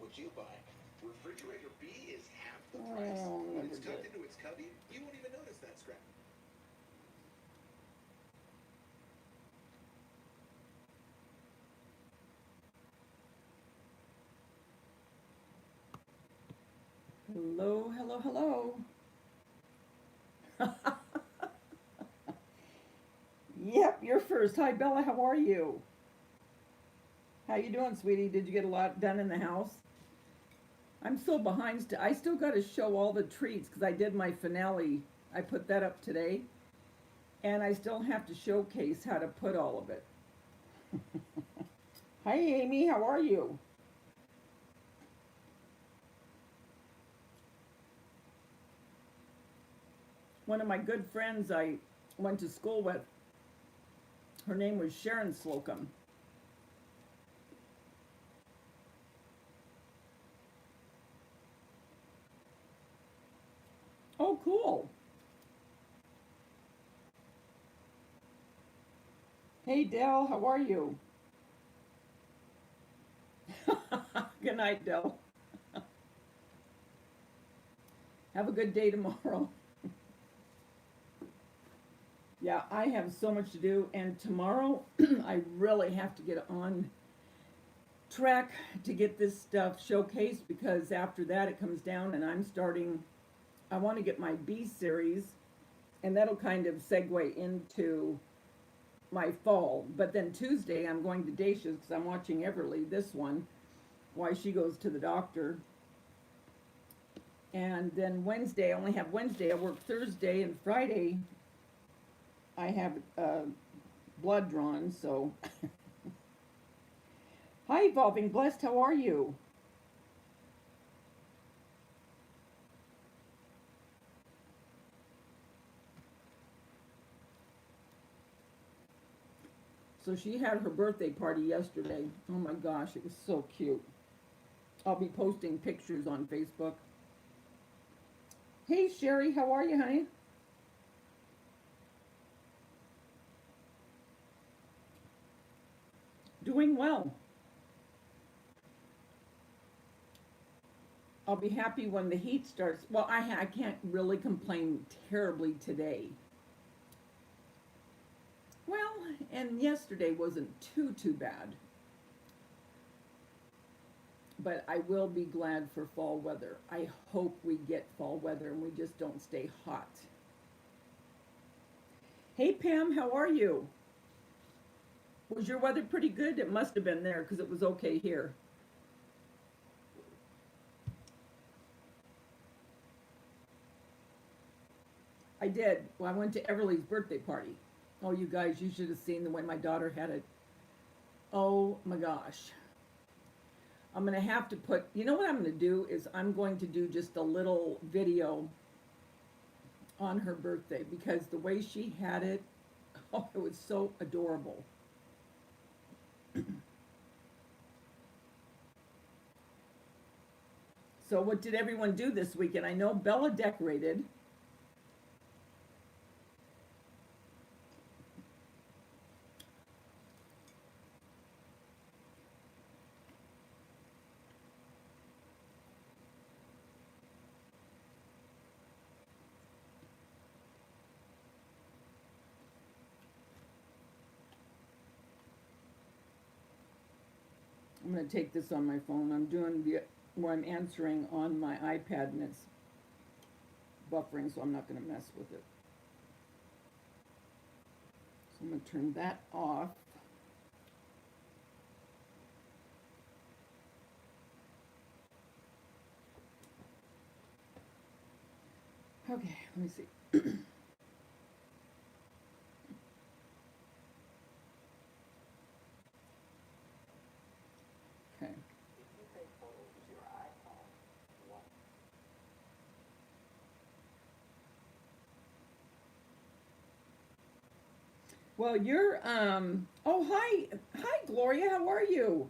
what you buy. Refrigerator B is half the price. When it's tucked into its cubby, you won't even notice that scrap. Hello, hello, hello. Yep, you're first. Hi, Bella. How are you? How you doing, sweetie? Did you get a lot done in the house? I'm so behind. I still got to show all the treats because I did my finale. I put that up today, and I still have to showcase how to put all of it. Hi, Amy. How are you? One of my good friends I went to school with, her name was Sharon Slocum. Oh, cool. Hey, Dell. How are you? Good night, Dell. Have a good day tomorrow. Yeah, I have so much to do, and tomorrow I really have to get on track to get this stuff showcased because after that it comes down and I'm starting. I want to get my B series, and that'll kind of segue into my fall. But then Tuesday I'm going to Dacia's because I'm watching Everly, this one, why she goes to the doctor. And then Wednesday, I only have Wednesday. I work Thursday and Friday. I have blood drawn, so. Hi, Evolving Blessed, how are you? So she had her birthday party yesterday. Oh my gosh, it was so cute. I'll be posting pictures on Facebook. Hey, Sherry, how are you, honey? Doing well. I'll be happy when the heat starts. Well, I can't really complain terribly today. Well, and yesterday wasn't too bad. But I will be glad for fall weather. I hope we get fall weather and we just don't stay hot. Hey, Pam, how are you? Was your weather pretty good? It must have been there because it was okay here. I did. Well, I went to Everly's birthday party. Oh, you guys, you should have seen the way my daughter had it. Oh my gosh. I'm going to have to put, you know what I'm going to do is I'm going to do just a little video on her birthday because the way she had it, oh, it was so adorable. So what did everyone do this weekend? I know Bella decorated. I'm going to take this on my phone. I'm doing the where I'm answering on my iPad and it's buffering, so I'm not going to mess with it. So I'm going to turn that off. Okay, let me see. Okay. Well, you're oh, hi Gloria, how are you?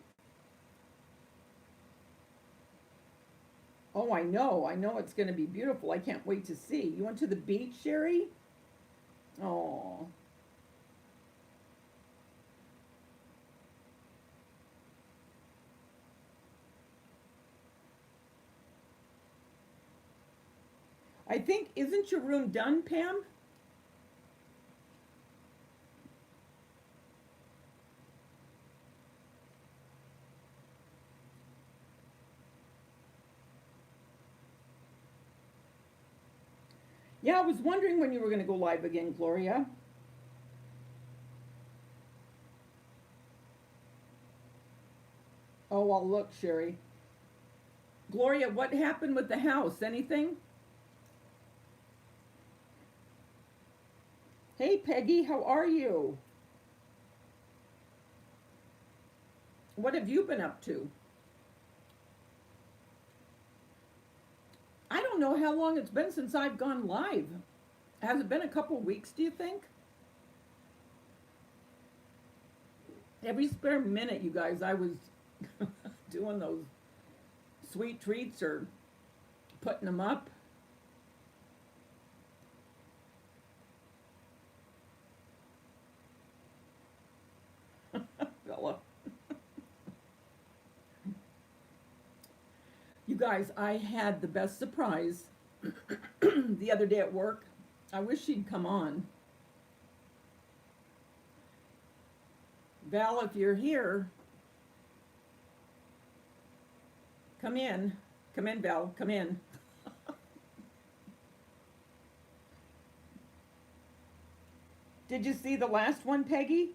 Oh, I know it's going to be beautiful. I can't wait to see. You went to the beach, Sherry? Oh, I think, isn't your room done, Pam? Yeah, I was wondering when you were going to go live again, Gloria. Oh, I'll look, Sherry. Gloria, what happened with the house? Anything? Hey, Peggy, how are you? What have you been up to? I don't know how long it's been since I've gone live. Has it been a couple weeks, do you think? Every spare minute, you guys, I was doing those sweet treats or putting them up. Bella. You guys, I had the best surprise the other day at work. I wish she'd come on. Val, if you're here, come in. Come in, Val. Come in. Did you see the last one, Peggy?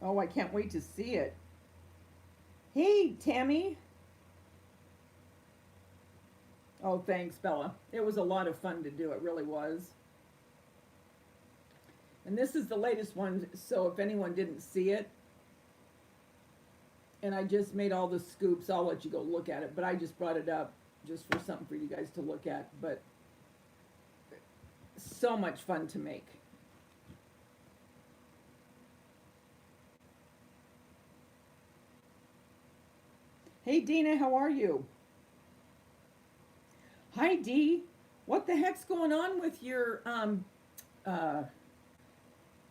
Oh, I can't wait to see it. Hey, Tammy. Oh, thanks, Bella. It was a lot of fun to do. It really was. And this is the latest one, so if anyone didn't see it, and I just made all the scoops, I'll let you go look at it, but I just brought it up just for something for you guys to look at. But so much fun to make. Hey, Dina, how are you? Hi, Dee. What the heck's going on with your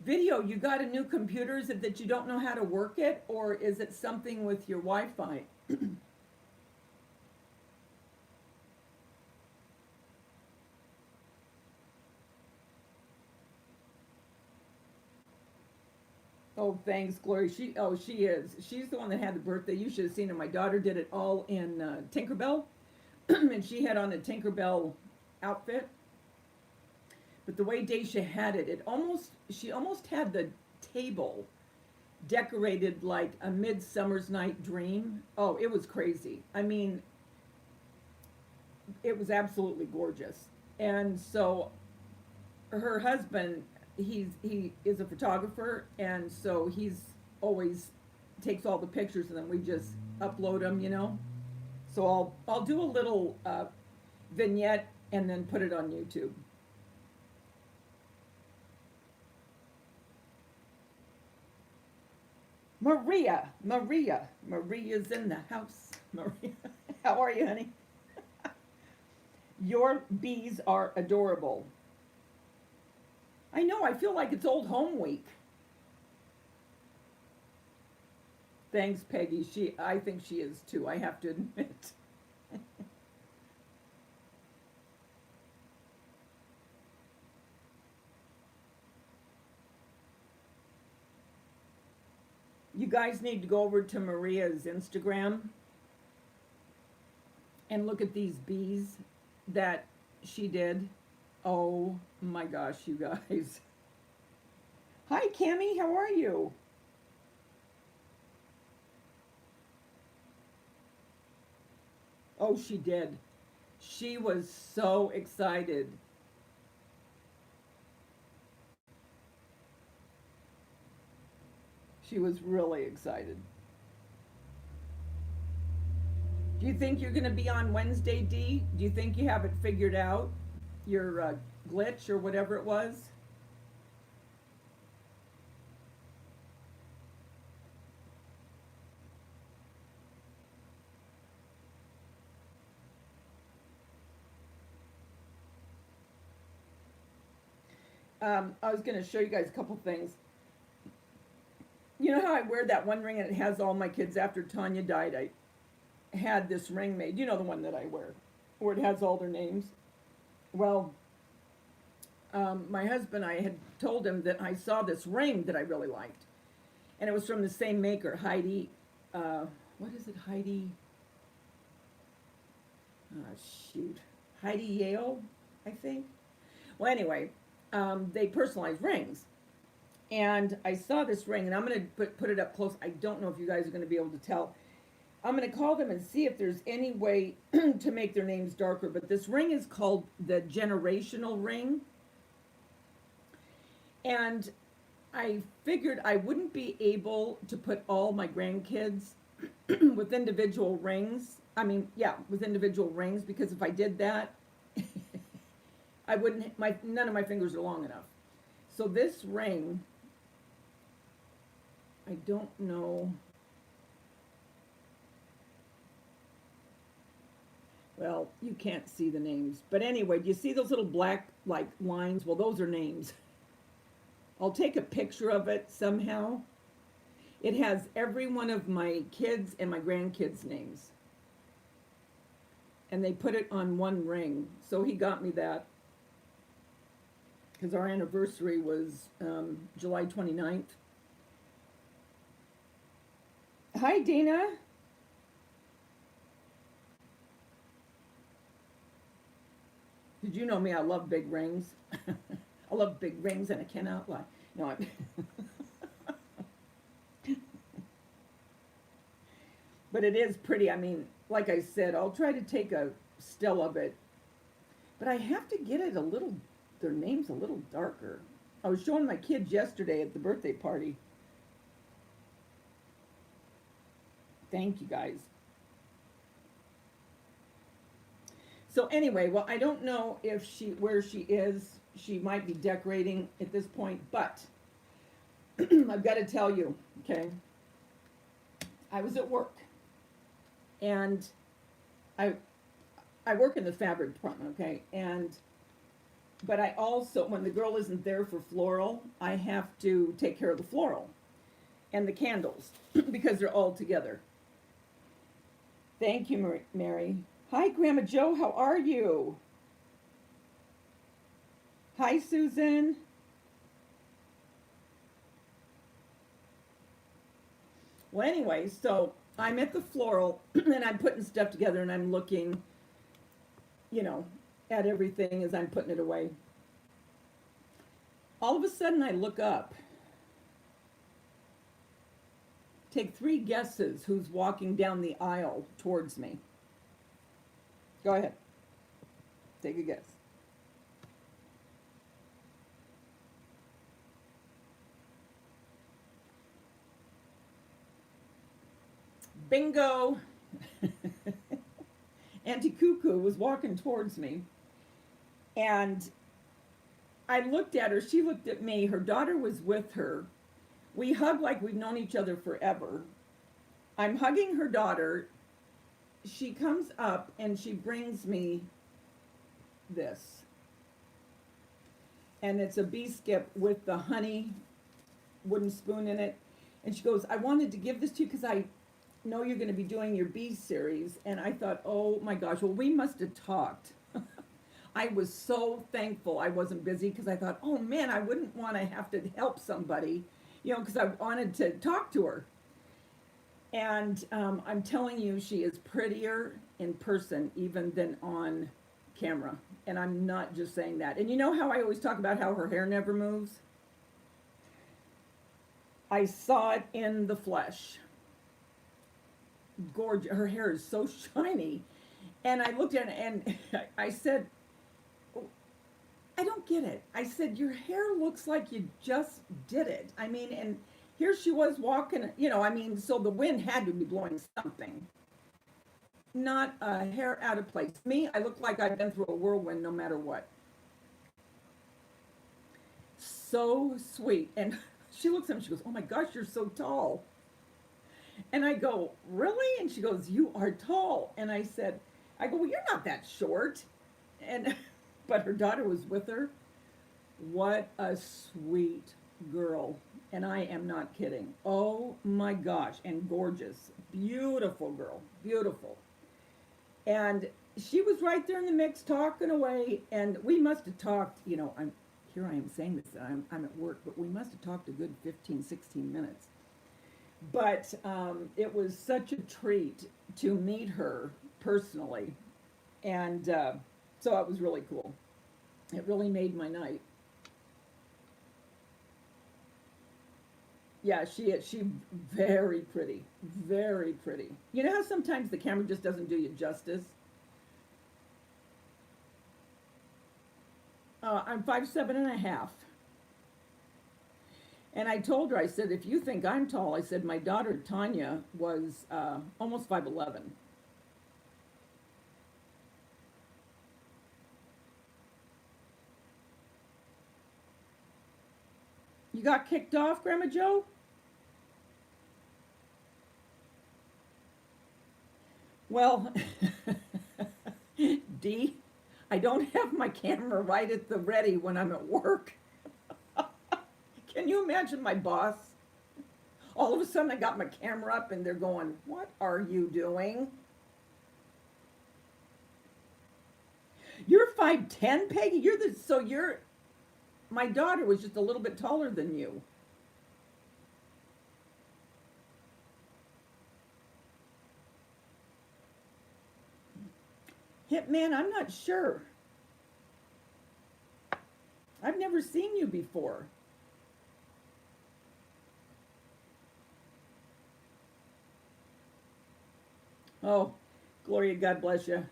video? You got a new computer? Is it that you don't know how to work it, or is it something with your Wi-Fi? Oh, thanks, Glory. She is. She's the one that had the birthday. You should have seen her. My daughter did it all in Tinkerbell, and she had on a Tinkerbell outfit. But the way Daisha had it, she almost had the table decorated like a Midsummer's Night Dream. Oh, it was crazy. I mean, it was absolutely gorgeous. And so her husband, he is a photographer, and so he's always takes all the pictures, and then we just upload them, you know. So I'll do a little vignette and then put it on YouTube. Maria's in the house. Maria, how are you, honey? Your bees are adorable. I know, I feel like it's Old Home Week. Thanks, Peggy. I think she is too, I have to admit. You guys need to go over to Maria's Instagram and look at these bees that she did. Oh my gosh, you guys. Hi, Cammie, how are you? Oh, she did. She was so excited. She was really excited. Do you think you're going to be on Wednesday, Dee? Do you think you have it figured out? Your glitch or whatever it was? I was going to show you guys a couple things. You know how I wear that one ring and it has all my kids after Tanya died? I had this ring made. You know the one that I wear, where it has all their names. Well, my husband, I had told him that I saw this ring that I really liked, and it was from the same maker, Heidi. What is it, Heidi? Oh, shoot, Heidi Yale, I think. Well, anyway, they personalize rings, and I saw this ring, and I'm going to put it up close. I don't know if you guys are going to be able to tell. I'm going to call them and see if there's any way to make their names darker. But this ring is called the generational ring. And I figured I wouldn't be able to put all my grandkids with individual rings. I mean, yeah, with individual rings, because if I did that, I wouldn't, none of my fingers are long enough. So this ring, I don't know. Well, you can't see the names. But anyway, do you see those little black, like, lines? Well, those are names. I'll take a picture of it somehow. It has every one of my kids' and my grandkids' names. And they put it on one ring. So he got me that. Because our anniversary was July 29th. Hi, Dana. Did you know me? I love big rings. I love big rings and I cannot lie. No, I'm but it is pretty. I mean, like I said, I'll try to take a still of it. But I have to get it a little, their names a little darker. I was showing my kids yesterday at the birthday party. Thank you guys. So anyway, well, I don't know if where she is. She might be decorating at this point, but I've got to tell you, okay, I was at work, and I work in the fabric department, okay, but I also, when the girl isn't there for floral, I have to take care of the floral and the candles because they're all together. Thank you, Mary. Hi, Grandma Joe, how are you? Hi, Susan. Well, anyway, so I'm at the floral and I'm putting stuff together and I'm looking, you know, at everything as I'm putting it away. All of a sudden I look up. Take 3 guesses who's walking down the aisle towards me. Go ahead. Take a guess. Bingo! Auntie Cuckoo was walking towards me. And I looked at her. She looked at me. Her daughter was with her. We hugged like we've known each other forever. I'm hugging her daughter. She comes up and she brings me this. And it's a bee skip with the honey wooden spoon in it. And she goes, I wanted to give this to you because I know you're going to be doing your bee series. And I thought, oh my gosh, well, we must have talked. I was so thankful I wasn't busy because I thought, oh man, I wouldn't want to have to help somebody, you know, because I wanted to talk to her. And I'm telling you, she is prettier in person even than on camera. And I'm not just saying that. And you know how I always talk about how her hair never moves? I saw it in the flesh. Gorgeous. Her hair is so shiny. And I looked at it and I said, I don't get it. I said, your hair looks like you just did it. I mean, and here she was walking, you know, I mean, so the wind had to be blowing something. Not a hair out of place. Me, I look like I've been through a whirlwind no matter what. So sweet. And she looks at me, she goes, oh my gosh, you're so tall. And I go, really? And she goes, you are tall. And I go, well, you're not that short. And, but her daughter was with her. What a sweet girl, and I am not kidding. Oh my gosh, and gorgeous. Beautiful girl, beautiful. And she was right there in the mix talking away, and we must have talked, I'm here I am saying this, I'm at work, but we must have talked a good 15, 16 minutes. But it was such a treat to meet her personally, and so it was really cool. It really made my night. Yeah, she very pretty, very pretty. You know how sometimes the camera just doesn't do you justice. I'm 5'7.5", and I told her, I said, if you think I'm tall, I said my daughter Tanya was almost 5'11". You got kicked off, Grandma Joe? Well, D, I don't have my camera right at the ready when I'm at work. Can you imagine my boss? All of a sudden, I got my camera up and they're going, "What are you doing?" You're 5'10", Peggy. You're my daughter was just a little bit taller than you. Hitman, I'm not sure. I've never seen you before. Oh, Gloria, God bless you.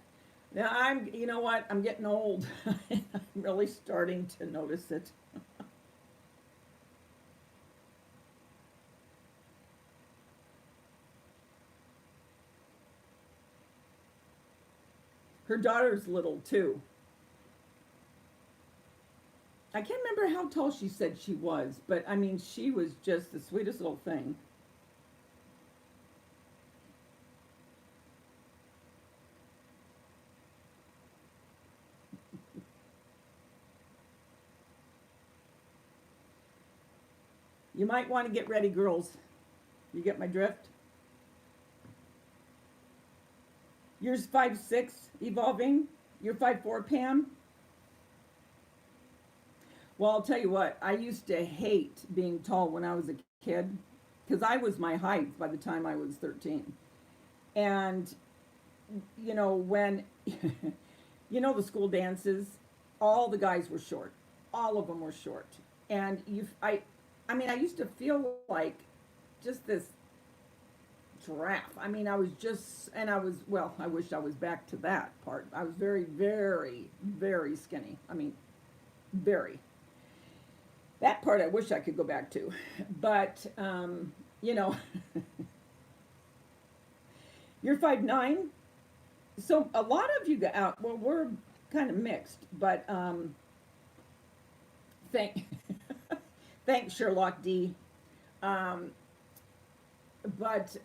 Now you know what? I'm getting old. I'm really starting to notice it. Her daughter's little too. I can't remember how tall she said she was, but I mean, she was just the sweetest little thing. You might want to get ready, girls. You get my drift? Yours 5'6", evolving. You're 5'4", Pam. Well, I'll tell you what. I used to hate being tall when I was a kid, because I was my height by the time I was 13. And when the school dances, all the guys were short. All of them were short. And I mean, I used to feel like just this giraffe. I mean, well, I wish I was back to that part. I was very, very, very skinny. I mean, very. That part I wish I could go back to. But, you know, you're 5'9". So a lot of you got out. Well, we're kind of mixed, but thank, thanks, Sherlock D. Um, but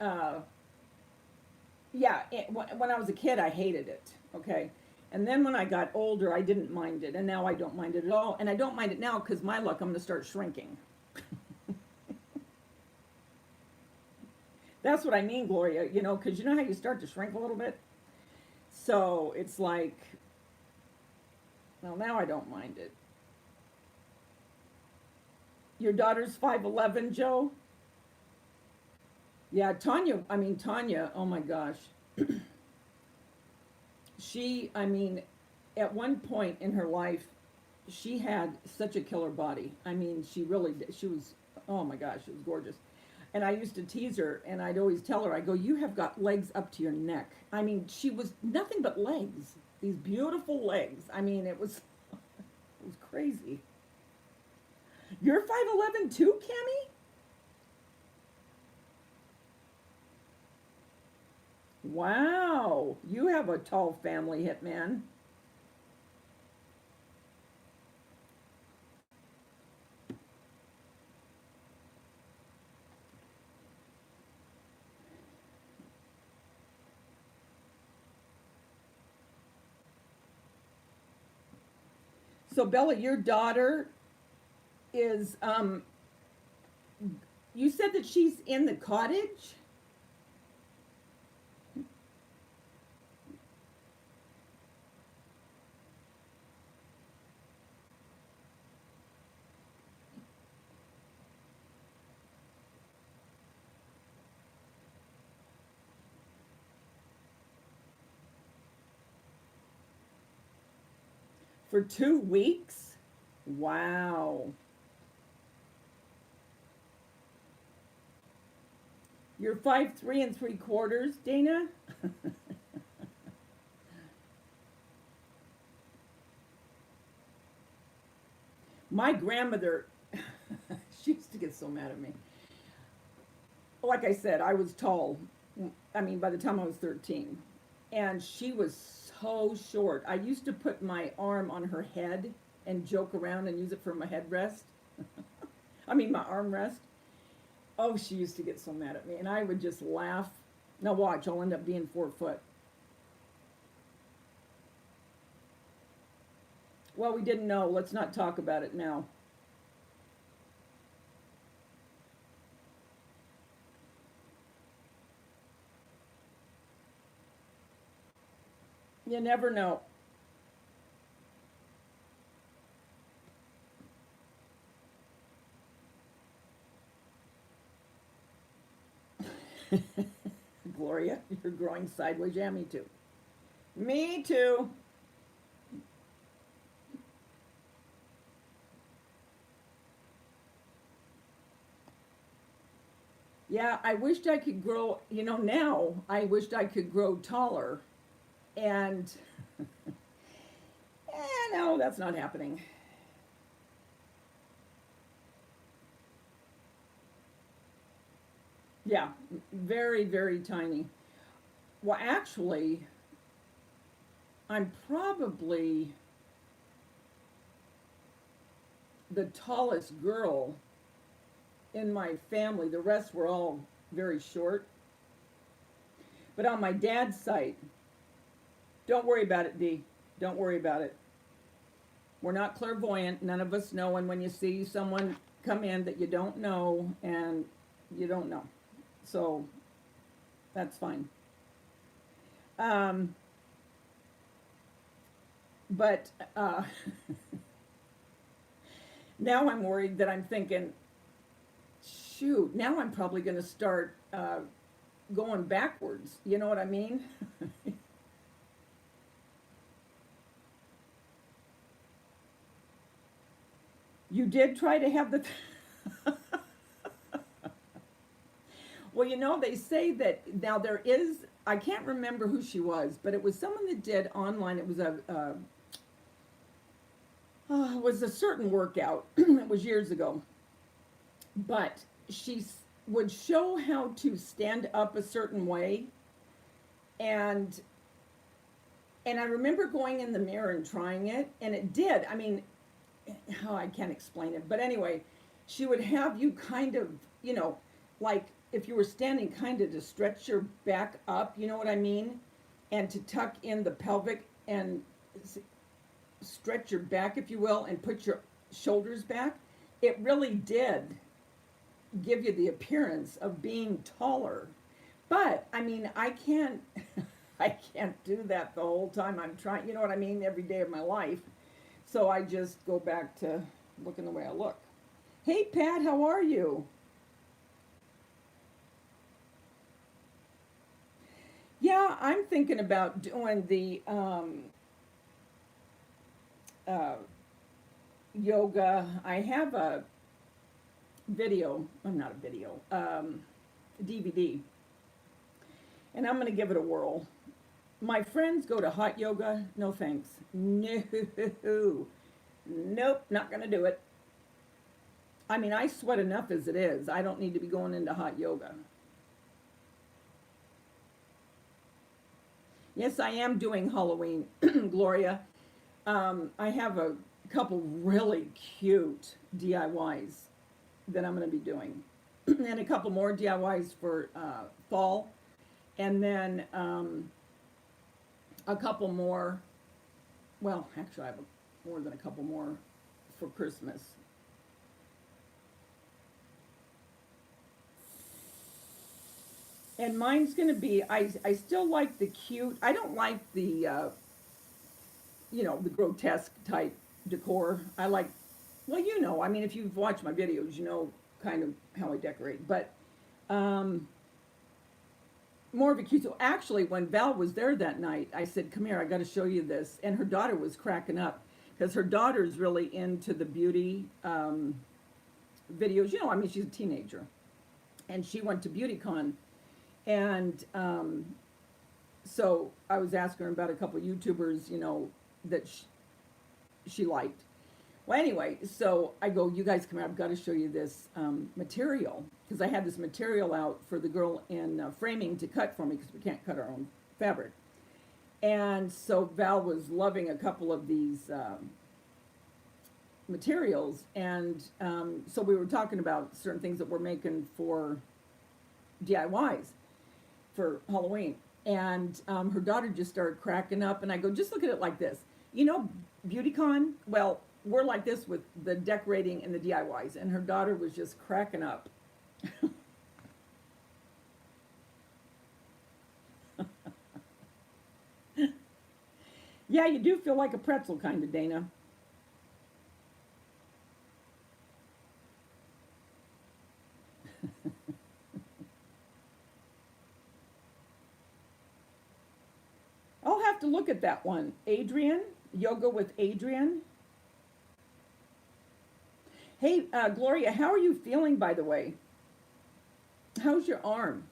yeah, when I was a kid, I hated it. Okay. And then when I got older, I didn't mind it. And now I don't mind it at all. And I don't mind it now because my luck, I'm going to start shrinking. That's what I mean, Gloria, because you know how you start to shrink a little bit? So it's like, well, now I don't mind it. Your daughter's 5'11", Joe? Yeah, Tanya, oh my gosh. I mean, at one point in her life, she had such a killer body. I mean, she really did. She was, oh my gosh, she was gorgeous. And I used to tease her, and I'd always tell her, I go, you have got legs up to your neck. I mean, she was nothing but legs. These beautiful legs. I mean, it was, it was crazy. You're 5'11" too, Cammy? Wow, you have a tall family, Hitman. So Bella, your daughter is You said that she's in the cottage? For 2 weeks? Wow. You're 5'3 3/4, Dana? My grandmother, she used to get so mad at me. Like I said, I was tall. I mean, by the time I was 13. And she was so short. I used to put my arm on her head and joke around and use it for my headrest. I mean, my armrest. Oh, she used to get so mad at me. And I would just laugh. Now, watch, I'll end up being 4 foot. Well, we didn't know. Let's not talk about it now. You never know. Gloria, you're growing sideways. Yeah, me too. Me too. Yeah, I wished I could grow, now I wished I could grow taller. And, no, that's not happening. Yeah, very, very tiny. Well, actually, I'm probably the tallest girl in my family. The rest were all very short. But on my dad's side, don't worry about it, Dee. Don't worry about it. We're not clairvoyant. None of us know. And when you see someone come in that you don't know, and you don't know. So that's fine. Um, but now I'm worried that I'm thinking, shoot, now I'm probably going to start going backwards. You know what I mean? You did try to have the. Well, they say that now there is. I can't remember who she was, but it was someone that did online. It was it was a certain workout. It was years ago, but she would show how to stand up a certain way, and I remember going in the mirror and trying it, and it did. I mean, oh, I can't explain it, but anyway, she would have you kind of, like if you were standing, kind of to stretch your back up, you know what I mean, and to tuck in the pelvic and stretch your back, if you will, and put your shoulders back. It really did give you the appearance of being taller. But I mean, I can't I can't do that the whole time I'm trying, you know what I mean, every day of my life. So I just go back to looking the way I look. Hey Pat, how are you? Yeah, I'm thinking about doing the uh, yoga. I have a video, I'm not a video, DVD, and I'm going to give it a whirl. My friends go to hot yoga. No thanks. No. Nope, not going to do it. I mean, I sweat enough as it is. I don't need to be going into hot yoga. Yes, I am doing Halloween, Gloria. I have a couple really cute DIYs that I'm going to be doing, and a couple more DIYs for fall, and then a couple more. Well, actually, I have more than a couple more for Christmas. And mine's gonna be, I still like the cute, I don't like the, the grotesque type decor. I like, well, I mean, if you've watched my videos, you know kind of how I decorate. But um, more of a cute. So actually, when Val was there that night, I said, "Come here, I got to show you this." And her daughter was cracking up because her daughter's really into the beauty videos. I mean, she's a teenager, and she went to BeautyCon, and so I was asking her about a couple of YouTubers, that she liked. Well, anyway, so I go, you guys come here, I've got to show you this material. Because I had this material out for the girl in framing to cut for me because we can't cut our own fabric. And so Val was loving a couple of these materials. And so we were talking about certain things that we're making for DIYs for Halloween. And her daughter just started cracking up. And I go, just look at it like this. BeautyCon, well, we're like this with the decorating and the DIYs. And her daughter was just cracking up. Yeah, you do feel like a pretzel kind of, Dana. I'll have to look at that one. Adrian, yoga with Adrian. Hey, Gloria, how are you feeling, by the way? How's your arm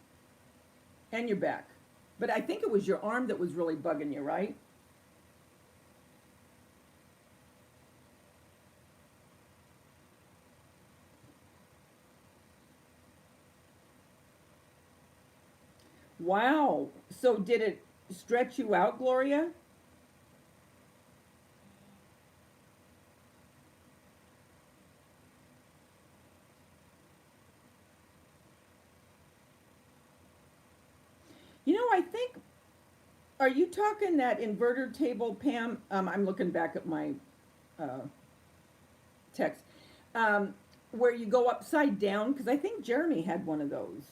and your back? But I think it was your arm that was really bugging you, right? Wow. So did it stretch you out, Gloria? I think, are you talking that inverter table, Pam? I'm looking back at my uh, text. Where you go upside down, because I think Jeremy had one of those.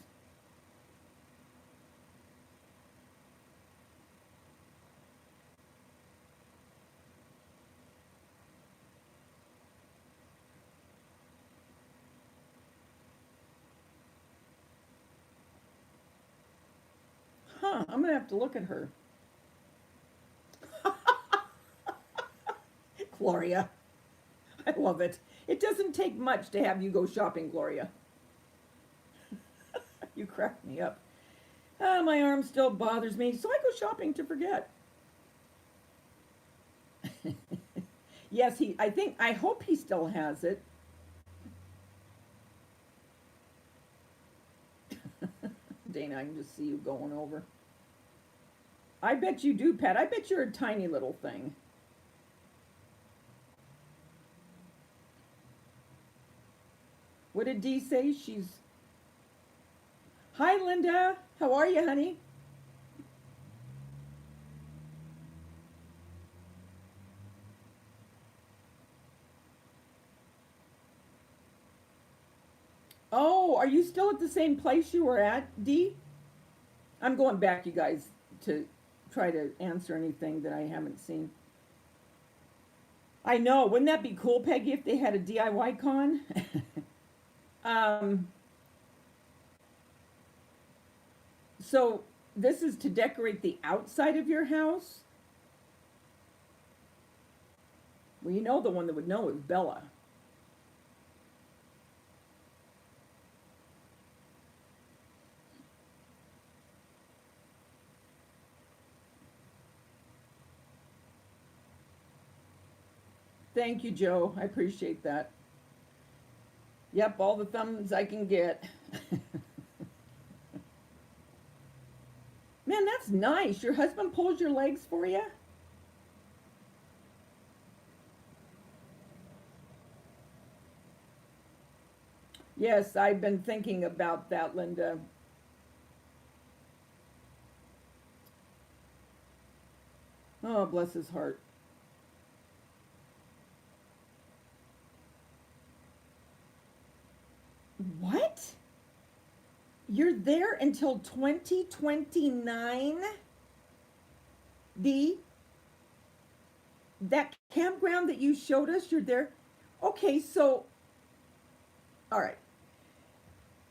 Huh, I'm gonna have to look at her. Gloria, I love it. It doesn't take much to have you go shopping, Gloria. You crack me up. My arm still bothers me, so I go shopping to forget. Yes, I hope he still has it. Dana, I can just see you going over. I bet you do, Pat. I bet you're a tiny little thing. What did Dee say? Hi, Linda. How are you, honey? Oh, are you still at the same place you were at, Dee? I'm going back, you guys, to try to answer anything that I haven't seen. I know. Wouldn't that be cool, Peggy, if they had a DIY con? um, so this is to decorate the outside of your house? Well, the one that would know is Bella. Thank you, Joe. I appreciate that. Yep, all the thumbs I can get. Man, that's nice. Your husband pulls your legs for you? Yes, I've been thinking about that, Linda. Oh, bless his heart. What? You're there until 2029? The that campground that you showed us, you're there. Okay, so all right.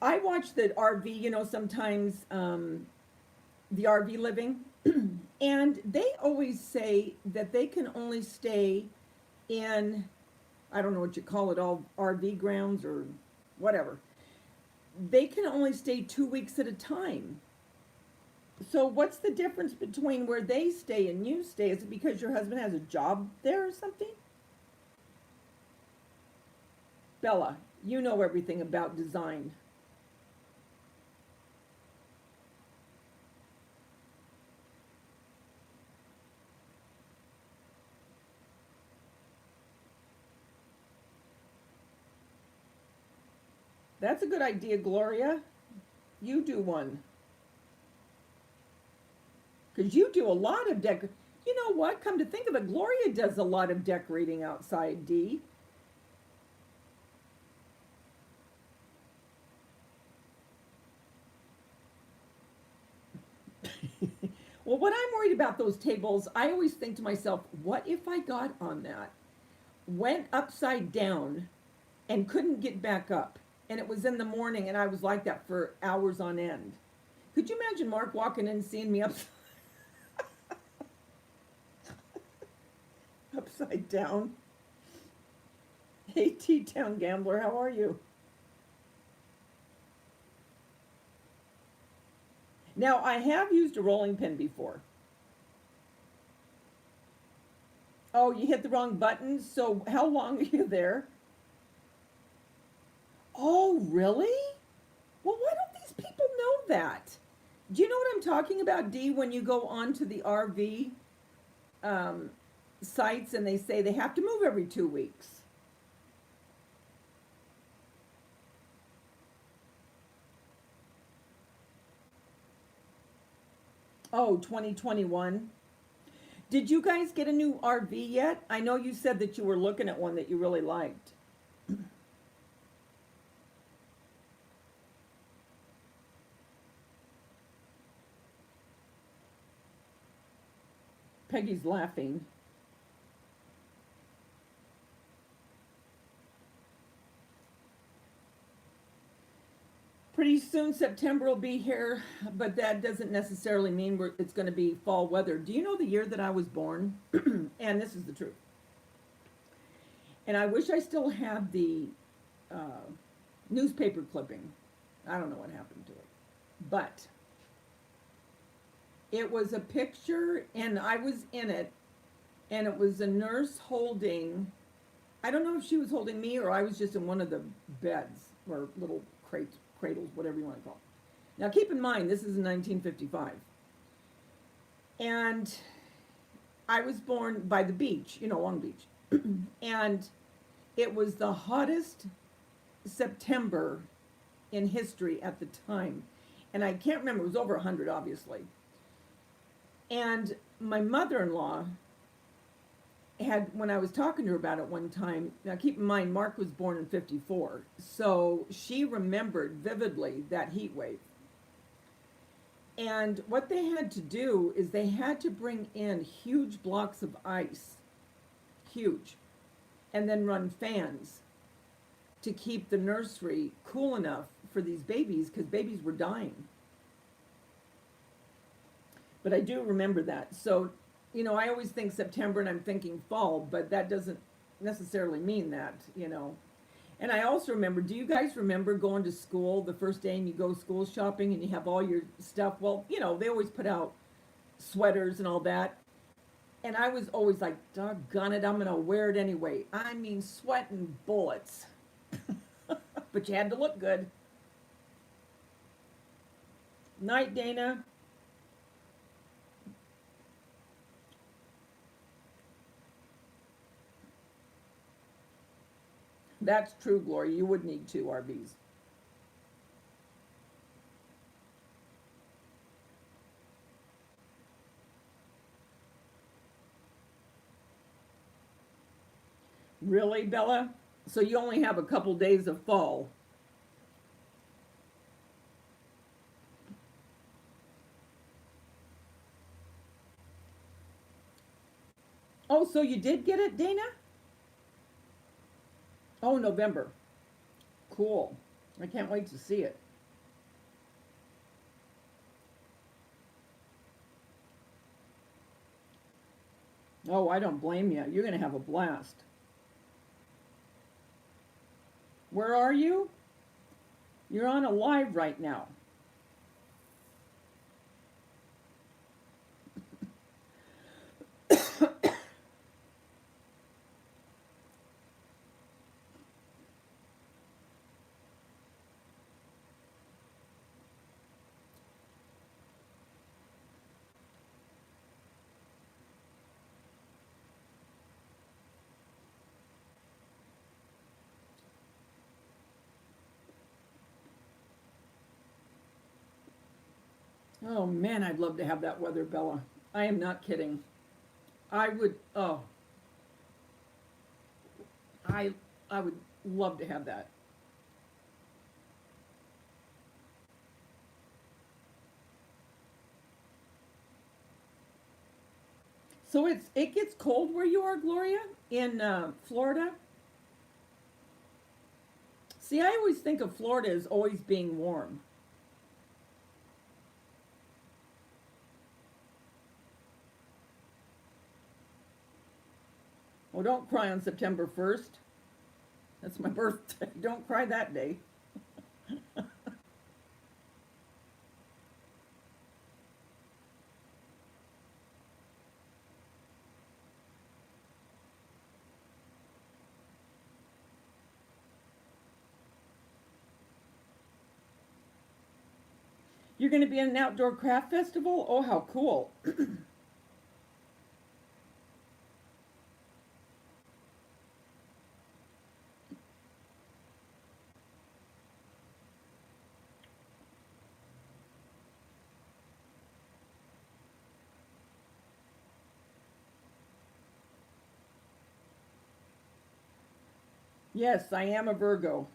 I watch the RV, sometimes the RV living, and they always say that they can only stay in, I don't know what you call it, all RV grounds or whatever. They can only stay 2 weeks at a time. So what's the difference between where they stay and you stay? Is it because your husband has a job there or something? Bella, you know everything about design. That's a good idea, Gloria. You do one. Because you do a lot of You know what? Come to think of it, Gloria does a lot of decorating outside, Dee. Well, what I'm worried about those tables, I always think to myself, what if I got on that, went upside down, and couldn't get back up? And it was in the morning, and I was like that for hours on end. Could you imagine Mark walking in and seeing me upside down? Hey, T-Town Gambler, how are you? Now, I have used a rolling pin before. Oh, you hit the wrong button? So how long are you there? Oh, really? Well, why don't these people know that? Do you know what I'm talking about, Dee, when you go onto the RV um, sites and they say they have to move every 2 weeks? Oh, 2021. Did you guys get a new RV yet? I know you said that you were looking at one that you really liked. Peggy's laughing. Pretty soon September will be here, but that doesn't necessarily mean it's going to be fall weather. Do you know the year that I was born? And this is the truth. And I wish I still had the uh, newspaper clipping. I don't know what happened to it. But it was a picture, and I was in it, and it was a nurse holding, I don't know if she was holding me or I was just in one of the beds or little cradles, whatever you want to call it. Now keep in mind, this is in 1955. And I was born by the beach, Long Beach. And it was the hottest September in history at the time. And I can't remember, it was over 100, obviously. And my mother-in-law had, when I was talking to her about it one time, now keep in mind, Mark was born in 54, so she remembered vividly that heat wave. And what they had to do is they had to bring in huge blocks of ice, huge, and then run fans to keep the nursery cool enough for these babies, because babies were dying. But I do remember that. So, I always think September and I'm thinking fall, but that doesn't necessarily mean that. And I also remember, do you guys remember going to school the first day and you go school shopping and you have all your stuff? Well, they always put out sweaters and all that. And I was always like, doggone it, I'm going to wear it anyway. I mean, sweating bullets. But you had to look good. Night, Dana. That's true, Gloria. You would need two RVs. Really, Bella? So you only have a couple days of fall. so you did get it, Dana? Oh, November. Cool. I can't wait to see it. Oh, I don't blame you. You're going to have a blast. Where are you? You're on a live right now. Oh man, I'd love to have that weather, Bella. I am not kidding. I would, oh, I, I would love to have that. So it gets cold where you are, Gloria, in Florida. See, I always think of Florida as always being warm. Well, don't cry on September 1st. That's my birthday. Don't cry that day. You're going to be in an outdoor craft festival? Oh, how cool. Yes, I am a Virgo.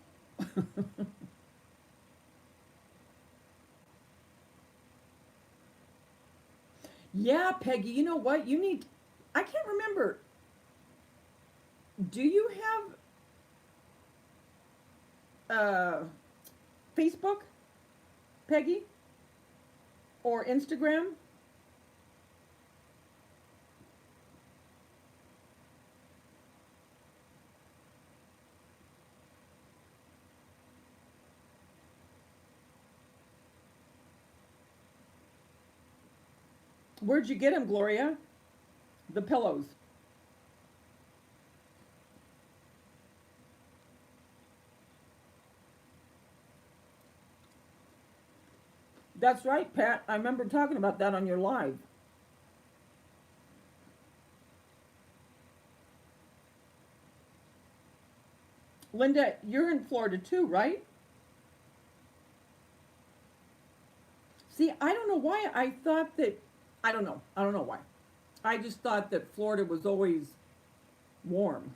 Yeah, Peggy, you know what? You need, I can't remember. Do you have Facebook, Peggy? Or Instagram? Where'd you get them, Gloria? The pillows. That's right, Pat. I remember talking about that on your live. Linda, you're in Florida too, right? See, I don't know why I thought that, I don't know. I don't know why. I just thought that Florida was always warm.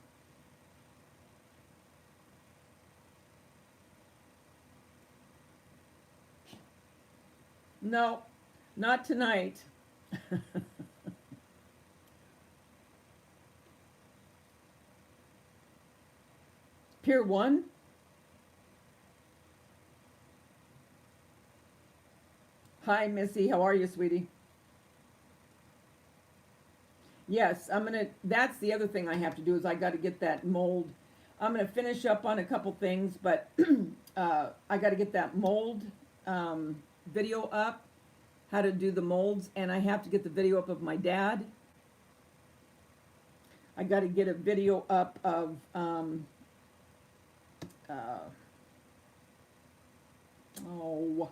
No, not tonight. Pier 1? Hi, Missy. How are you, sweetie? Yes, that's the other thing I have to do is I got to get that mold. I'm gonna finish up on a couple things, but I got to get that mold video up, how to do the molds, and I have to get the video up of my dad. I got to get a video up of uh, oh,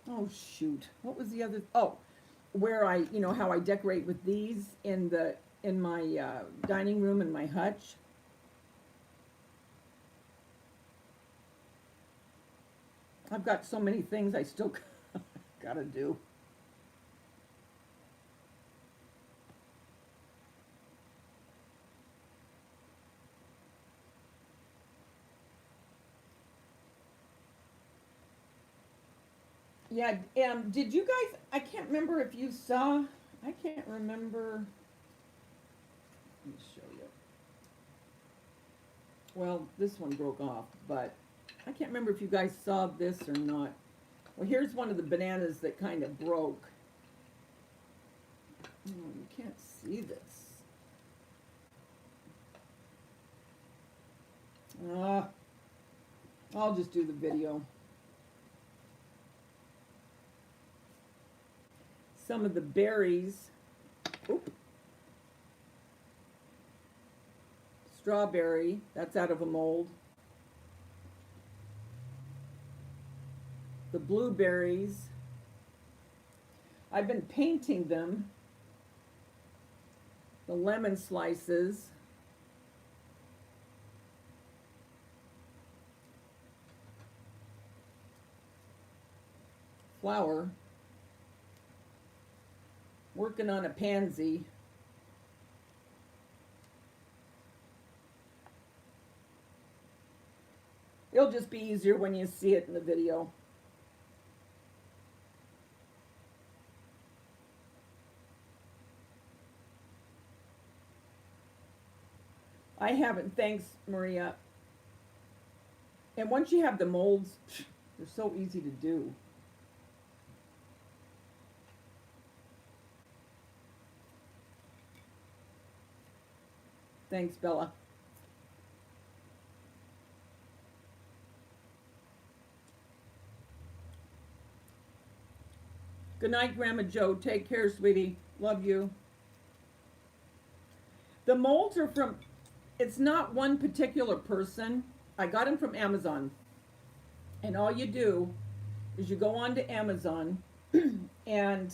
oh shoot, what was the other? Oh, where how I decorate with these in my dining room in my hutch. I've got so many things I still gotta do. Yeah, did you guys, I can't remember if you saw, I can't remember, let me show you. Well, this one broke off, but I can't remember if you guys saw this or not. Well, here's one of the bananas that kind of broke. Oh, you can't see this. I'll just do the video. Some of the berries. Oop. Strawberry, that's out of a mold. The blueberries, I've been painting them. The lemon slices. Flower. Working on a pansy. It'll just be easier when you see it in the video. I haven't, thanks Maria. And once you have the molds, they're so easy to do. Thanks, Bella. Good night, Grandma Joe. Take care, sweetie. Love you. The molds are from, it's not one particular person. I got them from Amazon. And all you do is you go on to Amazon and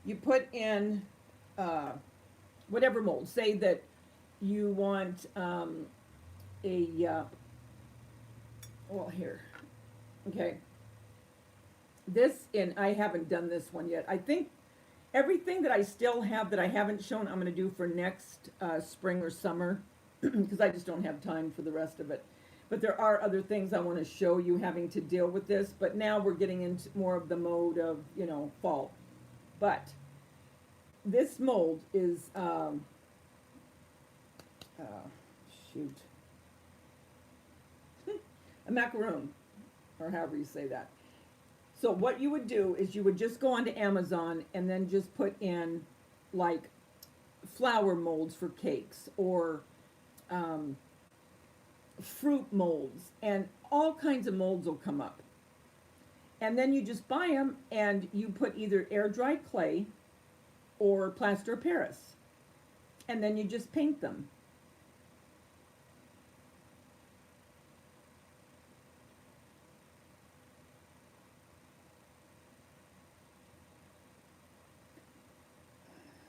you put in whatever mold. Say that you want well, here. Okay. This, and I haven't done this one yet. I think everything that I still have that I haven't shown, I'm going to do for next spring or summer, because I just don't have time for the rest of it. But there are other things I want to show you having to deal with this, but now we're getting into more of the mode of, you know, fall. But this mold is, shoot, a macaroon, or however you say that. So what you would do is you would just go onto Amazon and then just put in like flower molds for cakes or fruit molds, and all kinds of molds will come up. And then you just buy them and you put either air dry clay or plaster of Paris. And then you just paint them.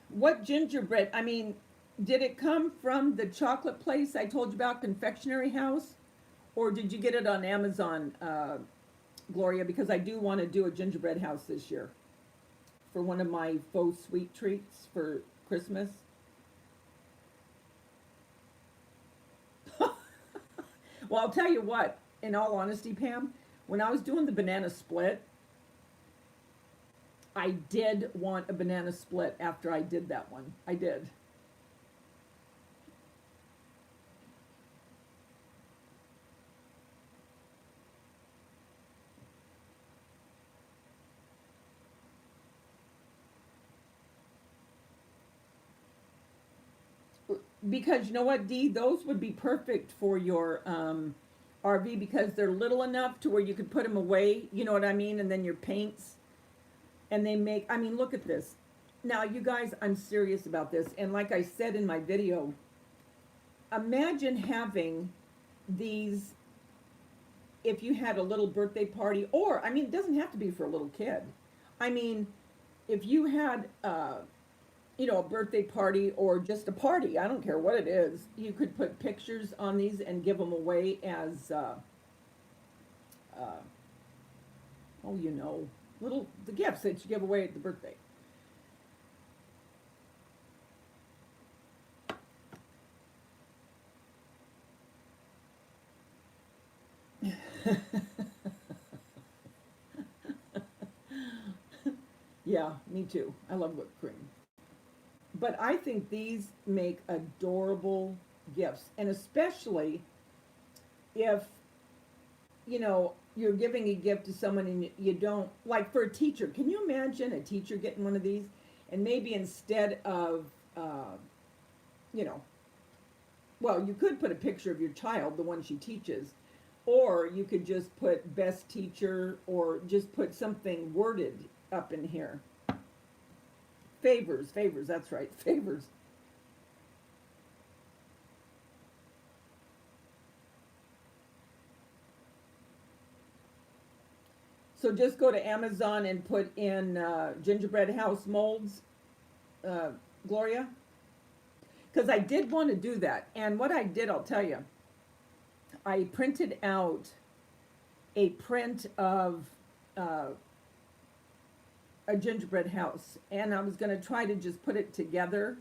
What gingerbread? I mean, did it come from the chocolate place I told you about, Confectionery House? Or did you get it on Amazon, Gloria? Because I do want to do a gingerbread house this year for one of my faux sweet treats for Christmas. Well, I'll tell you what, in all honesty, Pam, when I was doing the banana split, I did want a banana split after I did that one. I did. Because you know what, Dee, those would be perfect for your RV because they're little enough to where you could put them away, you know what I mean? And then your paints, and they make, I mean, look at this. Now, you guys, I'm serious about this. And like I said in my video, imagine having these, if you had a little birthday party, or, I mean, it doesn't have to be for a little kid. I mean, if you had, you know, a birthday party or just a party, I don't care what it is, you could put pictures on these and give them away as, oh, you know, the gifts that you give away at the birthday. Yeah, me too. I love whipped cream. But I think these make adorable gifts. And especially if, you're giving a gift to someone and you don't, like for a teacher, can you imagine a teacher getting one of these? And maybe instead of, you know, well, you could put a picture of your child, the one she teaches, or you could just put best teacher or just put something worded up in here. Favors, that's right, favors. So just go to Amazon and put in gingerbread house molds, uh, Gloria. Because I did want to do that. And what I did, I'll tell you, I printed out a print of uh, a gingerbread house. And I was going to try to just put it together.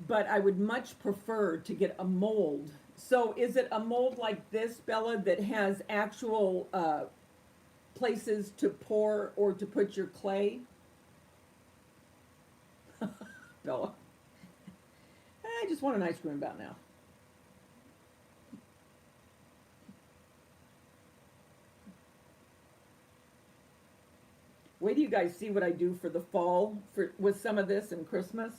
But I would much prefer to get a mold. So is it a mold like this, Bella, that has actual places to pour or to put your clay? Bella. I just want an ice cream about now. Wait till you guys see what I do for the fall with some of this and Christmas.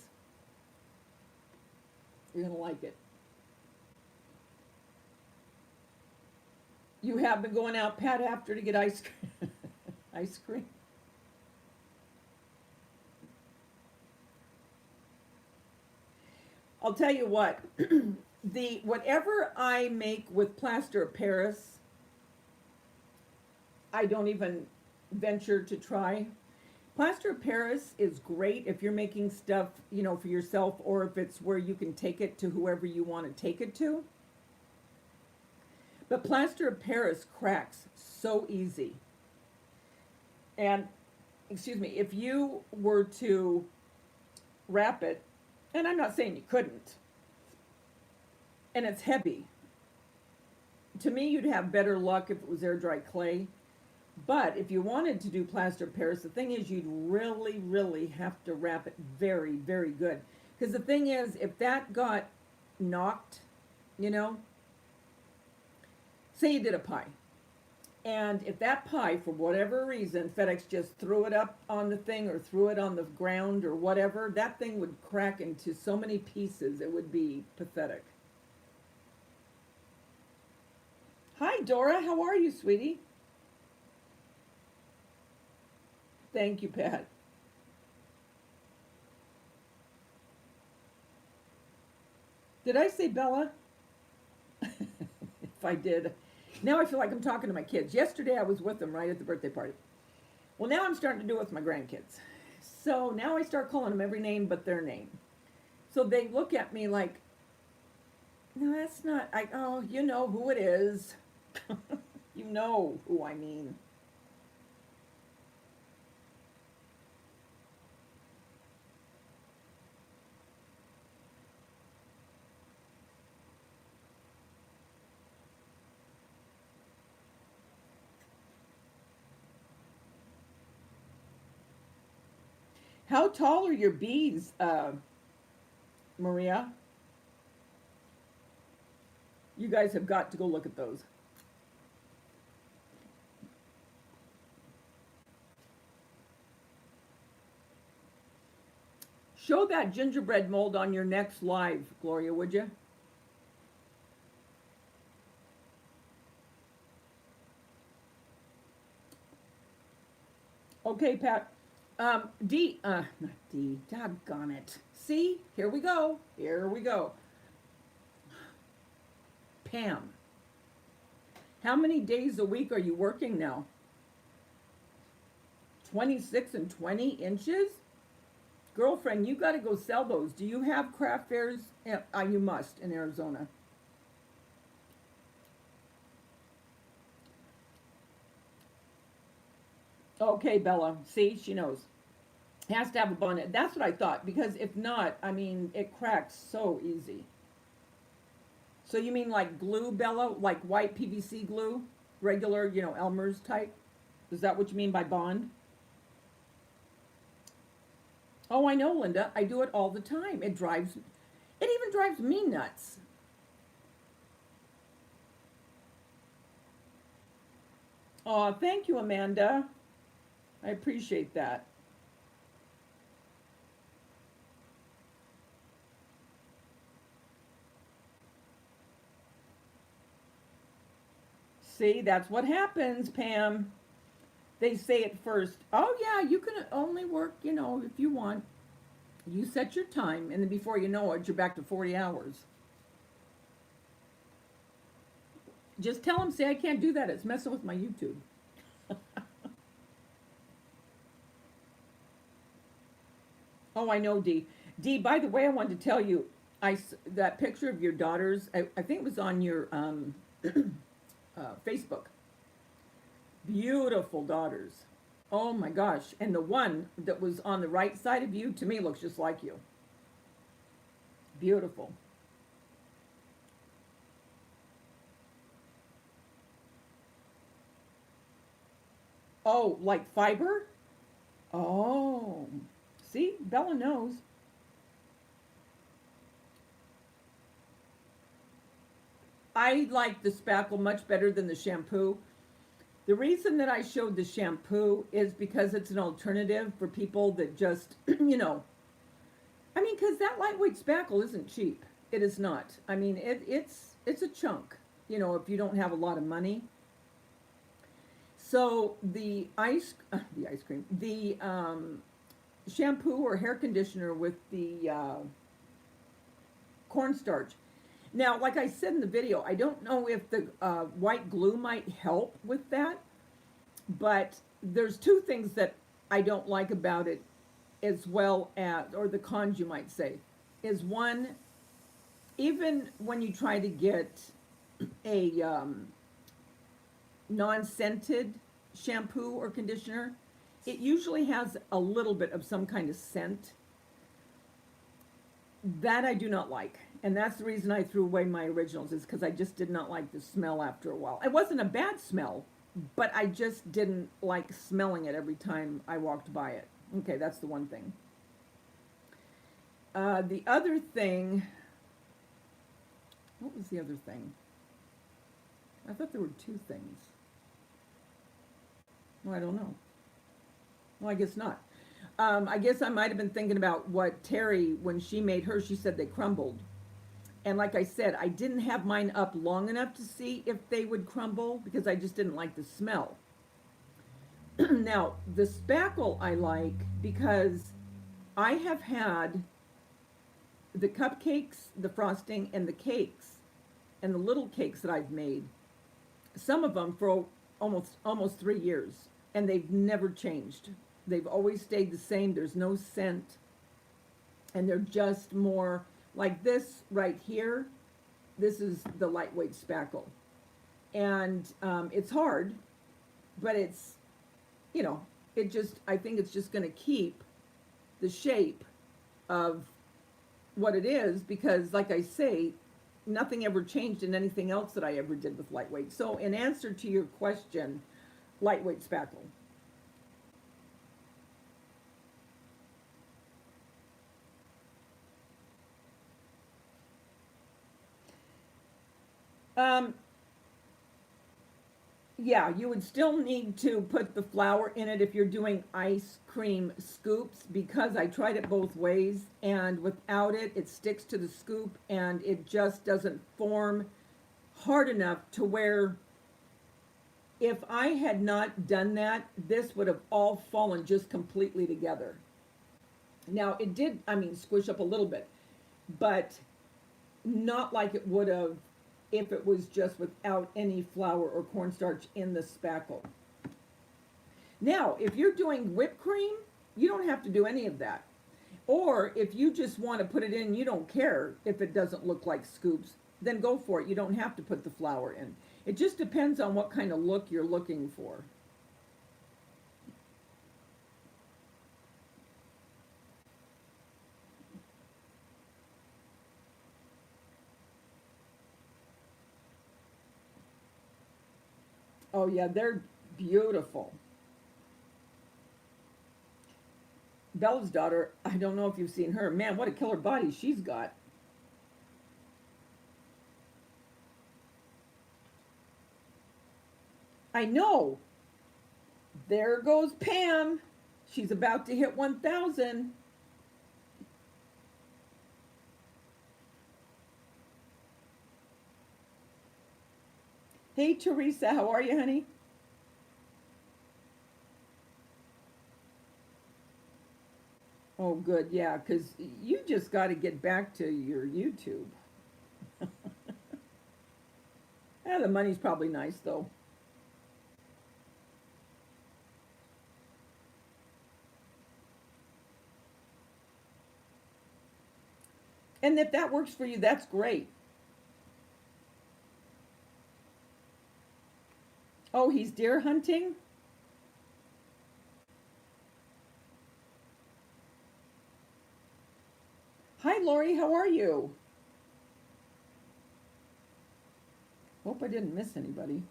You're going to like it. You have been going out, Pat, after to get ice cream. Ice cream. I'll tell you what, the whatever I make with plaster of Paris, I don't even venture to try. Plaster of Paris is great if you're making stuff, for yourself, or if it's where you can take it to whoever you want to take it to. But plaster of Paris cracks so easy. And, excuse me, if you were to wrap it, and I'm not saying you couldn't, and it's heavy, to me you'd have better luck if it was air dry clay. But if you wanted to do plaster of Paris, the thing is you'd really, really have to wrap it very, very good. Because the thing is, if that got knocked, say you did a pie, and if that pie, for whatever reason, FedEx just threw it up on the thing or threw it on the ground or whatever, that thing would crack into so many pieces, it would be pathetic. Hi, Dora. How are you, sweetie? Thank you, Pat. Did I say Bella? If I did. Now I feel like I'm talking to my kids. Yesterday I was with them right at the birthday party. Well, now I'm starting to do it with my grandkids. So now I start calling them every name but their name. So they look at me like, no, that's not, oh, you know who it is. You know who I mean. How tall are your bees, Maria? You guys have got to go look at those. Show that gingerbread mold on your next live, Gloria, would you? Okay, Pat. Not D, doggone it. See, here we go. Here we go. Pam, how many days a week are you working now? 26 and 20 inches? Girlfriend, you got to go sell those. Do you have craft fairs? You must in Arizona. Okay, Bella. See, she knows. Has to have a bonnet. That's what I thought, because if not, I mean, it cracks so easy. So you mean like glue, Bella? Like white PVC glue? Regular, Elmer's type? Is that what you mean by bond? Oh, I know, Linda. I do it all the time. It even drives me nuts. Oh, thank you, Amanda. I appreciate that. See, that's what happens, Pam. They say at first, oh, yeah, you can only work, if you want. You set your time, and then before you know it, you're back to 40 hours. Just tell them, say, I can't do that. It's messing with my YouTube. Oh, I know, Dee. Dee, by the way, I wanted to tell you, that picture of your daughters, I think it was on your Facebook. Beautiful daughters. Oh my gosh. And the one that was on the right side of you, to me, looks just like you. Beautiful. Oh, like fiber? Oh. See, Bella knows. I like the spackle much better than the shampoo. The reason that I showed the shampoo is because it's an alternative for people that just, I mean, because that lightweight spackle isn't cheap. It is not. I mean, it's a chunk. If you don't have a lot of money. So the ice cream, the shampoo or hair conditioner with the cornstarch. Now, like I said in the video, I don't know if the white glue might help with that, but there's two things that I don't like about it, as well as, or the cons you might say, is one, even when you try to get a non-scented shampoo or conditioner, it usually has a little bit of some kind of scent. That I do not like. And that's the reason I threw away my originals, is because I just did not like the smell after a while. It wasn't a bad smell, but I just didn't like smelling it every time I walked by it. Okay, that's the one thing. The other thing, what was the other thing? I thought there were two things. Well, I don't know. Well, I guess not. I guess I might have been thinking about what Terry, when she made hers, she said they crumbled. And like I said, I didn't have mine up long enough to see if they would crumble because I just didn't like the smell. Now, the spackle I like because I have had the cupcakes, the frosting, and the cakes, and the little cakes that I've made, some of them for almost 3 years, and they've never changed. They've always stayed the same. There's no scent, and they're just more like this right here. This is the lightweight spackle, and it's hard, but it's, I think it's just going to keep the shape of what it is because, like I say, nothing ever changed in anything else that I ever did with lightweight. So, in answer to your question, lightweight spackle. Um, yeah, you would still need to put the flour in it if you're doing ice cream scoops because I tried it both ways and without it, it sticks to the scoop and it just doesn't form hard enough to where if I had not done that, this would have all fallen just completely together. Now, it did, squish up a little bit, but not like it would have if it was just without any flour or cornstarch in the spackle. Now, if you're doing whipped cream, you don't have to do any of that. Or if you just want to put it in, you don't care if it doesn't look like scoops, then go for it. You don't have to put the flour in. It just depends on what kind of look you're looking for. Oh yeah, they're beautiful. Bella's daughter, I don't know if you've seen her. Man, what a killer body she's got. I know. There goes Pam. She's about to hit 1,000. Hey, Teresa, how are you, honey? Oh, good, yeah, because you just got to get back to your YouTube. Yeah, the money's probably nice, though. And if that works for you, that's great. Oh, he's deer hunting? Hi, Lori, how are you? Hope I didn't miss anybody.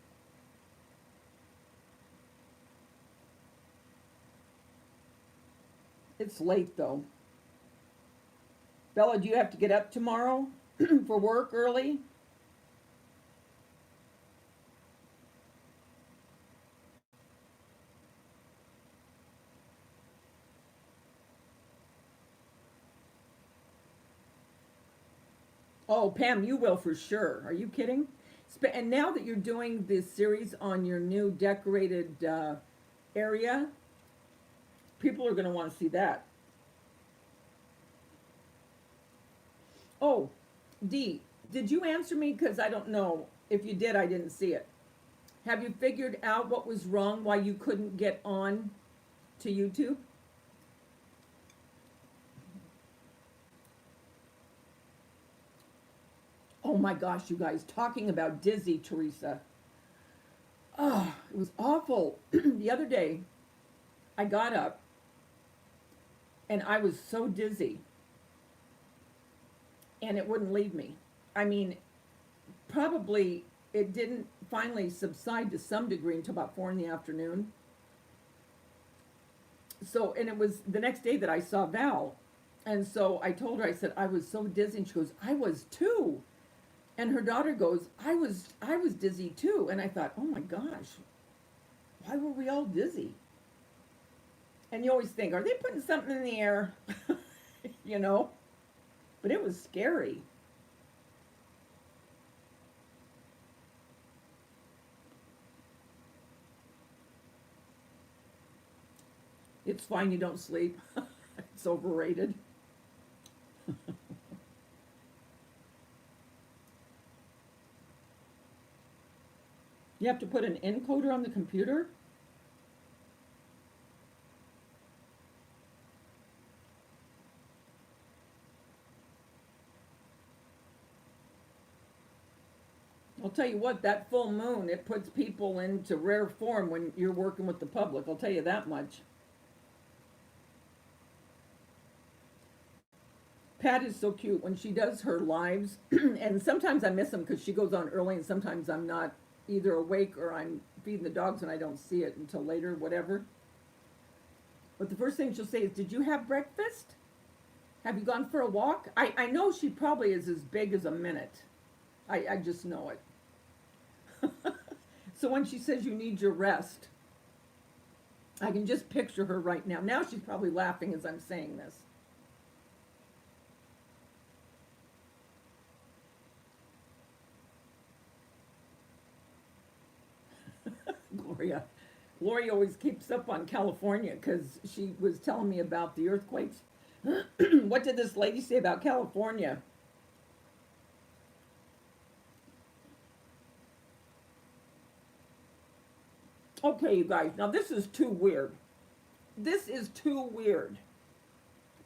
It's late, though. Bella, do you have to get up tomorrow for work early? Oh, Pam, you will for sure. Are you kidding? And now that you're doing this series on your new decorated area, people are going to want to see that. Oh, Dee, did you answer me? Because I don't know. If you did, I didn't see it. Have you figured out what was wrong, why you couldn't get on to YouTube? Oh my gosh, you guys, talking about dizzy, Teresa. Oh, it was awful. The other day, I got up and I was so dizzy and it wouldn't leave me. I mean, probably it didn't finally subside to some degree until about 4 in the afternoon. So, and it was the next day that I saw Val. And so I told her, I said, I was so dizzy. And she goes, I was too. And her daughter goes, I was dizzy too. And I thought, oh my gosh, why were we all dizzy? And you always think, are they putting something in the air? you know? But it was scary. It's fine you don't sleep. It's overrated. You have to put an encoder on the computer? I'll tell you what, that full moon, it puts people into rare form when you're working with the public. I'll tell you that much. Pat is so cute when she does her lives, and sometimes I miss them because she goes on early, and sometimes I'm not either awake or I'm feeding the dogs and I don't see it until later, whatever. But the first thing she'll say is, did you have breakfast? Have you gone for a walk? I know she probably is as big as a minute. I just know it. So when she says you need your rest, I can just picture her right now. Now she's probably laughing as I'm saying this. Gloria. Gloria always keeps up on California because she was telling me about the earthquakes. What did this lady say about California? Okay, you guys, now this is too weird. This is too weird.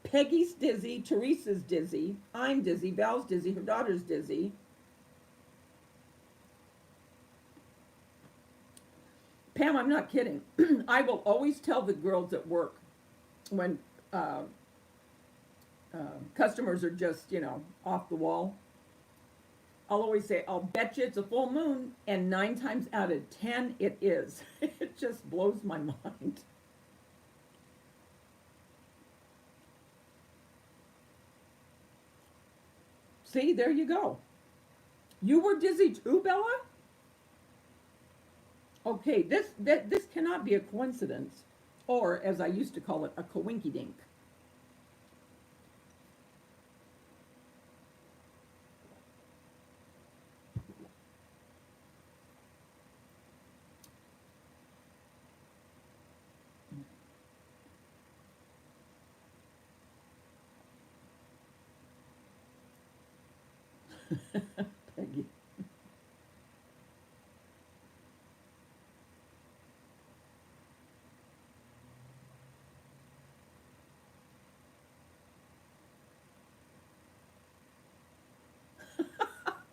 Peggy's dizzy, Teresa's dizzy, I'm dizzy, Val's dizzy, her daughter's dizzy. Pam, I'm not kidding. I will always tell the girls at work when uh, customers are just, off the wall. I'll always say, I'll bet you it's a full moon, and 9 times out of 10, it is. It just blows my mind. See, there you go. You were dizzy too, Bella? Okay, this cannot be a coincidence, or as I used to call it, a coinky dink. Peggy.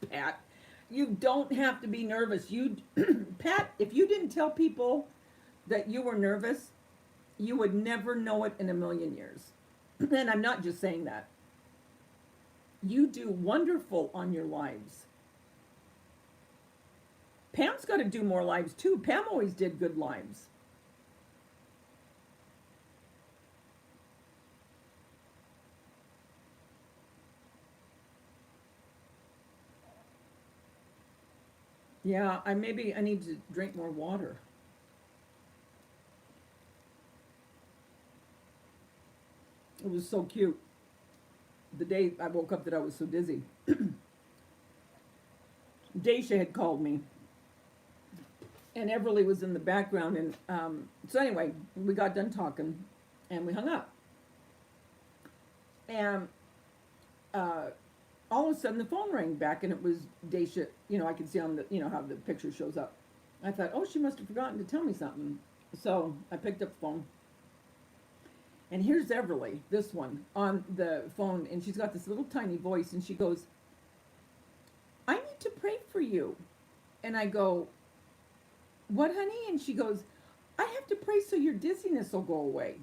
Pat, you don't have to be nervous. You, Pat, if you didn't tell people that you were nervous, you would never know it in a million years. And I'm not just saying that. You do wonderful on your lives. Pam's got to do more lives too. Pam always did good lives. Yeah, I need to drink more water. It was so cute. The day I woke up that I was so dizzy. Daisha had called me, and Everly was in the background, and so anyway, we got done talking, and we hung up. And all of a sudden, the phone rang back, and it was Daisha. You know, I could see on the, you know, how the picture shows up. I thought, oh, she must have forgotten to tell me something. So I picked up the phone. And here's Everly, this one, on the phone, and she's got this little tiny voice, and she goes, I need to pray for you. And I go, what, honey? And she goes, I have to pray so your dizziness will go away.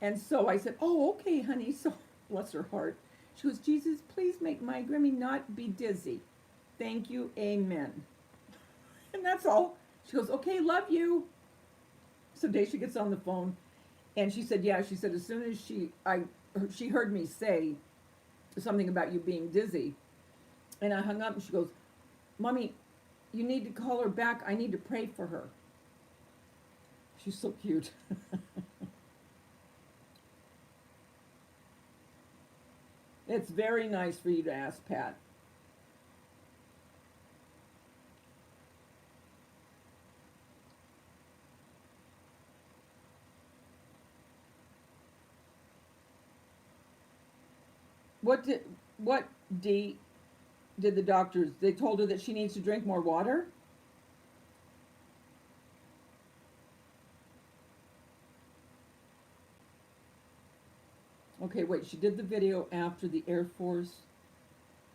And so I said, oh, okay, honey. So, bless her heart. She goes, Jesus, please make my Grammy not be dizzy. Thank you, amen. And that's all. She goes, okay, love you. So Daisha gets on the phone. And she said, yeah, she said, as soon as she heard me say something about you being dizzy, and I hung up, and she goes, Mommy, you need to call her back. I need to pray for her. She's so cute. It's very nice for you to ask Pat. What Dee did the doctors? They told her that she needs to drink more water? Okay, wait, she did the video after the Air Force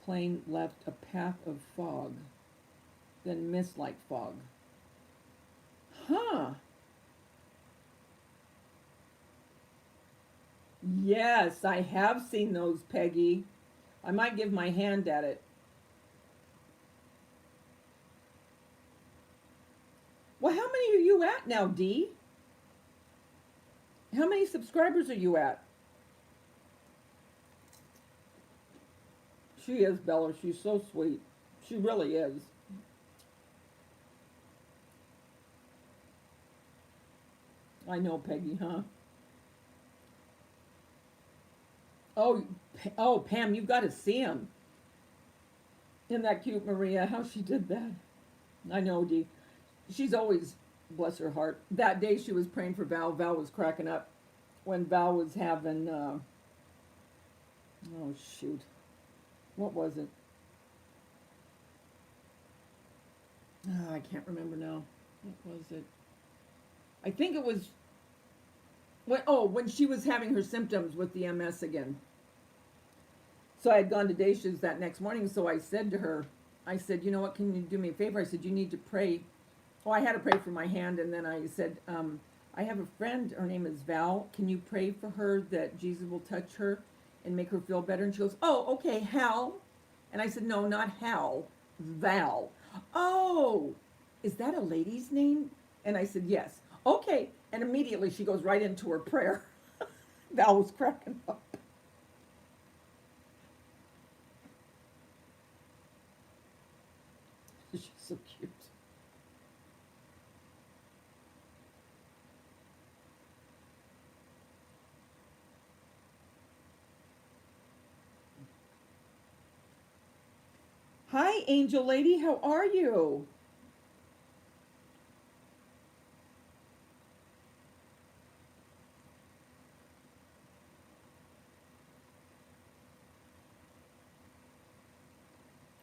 plane left a path of fog, then mist like fog. Huh. Yes, I have seen those, Peggy. I might give my hand at it. Well, how many are you at now, Dee? How many subscribers are you at? She is, Bella. She's so sweet. She really is. I know, Peggy, huh? Oh, oh, Pam, you've got to see him. Isn't that cute, Maria? How she did that. I know, Dee. She's always, bless her heart. That day she was praying for Val. Val was cracking up when Val was having, oh, shoot. What was it? Oh, I can't remember now. What was it? I think it was when she was having her symptoms with the MS again. So I had gone to Daisha's that next morning, so I said to her, I said, you know what, can you do me a favor? I said, you need to pray. Oh, I had to pray for my hand, and then I said, I have a friend, her name is Val. Can you pray for her that Jesus will touch her and make her feel better? And she goes, oh, okay, Hal. And I said, no, not Hal, Val. Oh, is that a lady's name? And I said, yes. Okay. And immediately she goes right into her prayer. Val was cracking up. She's so cute. Hi, Angel Lady. How are you?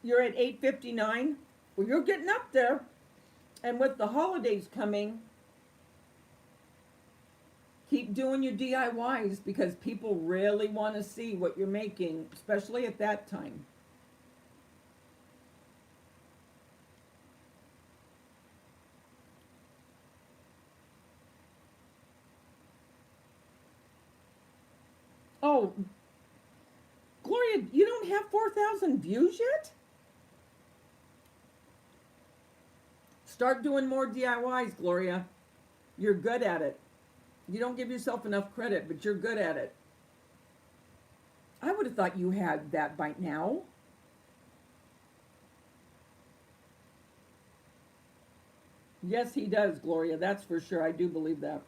You're at 8:59. Well, you're getting up there. And with the holidays coming, keep doing your DIYs because people really want to see what you're making, especially at that time. Oh, Gloria, you don't have 4,000 views yet? Start doing more DIYs, Gloria. You're good at it. You don't give yourself enough credit, but you're good at it. I would have thought you had that by now. Yes, he does, Gloria. That's for sure. I do believe that.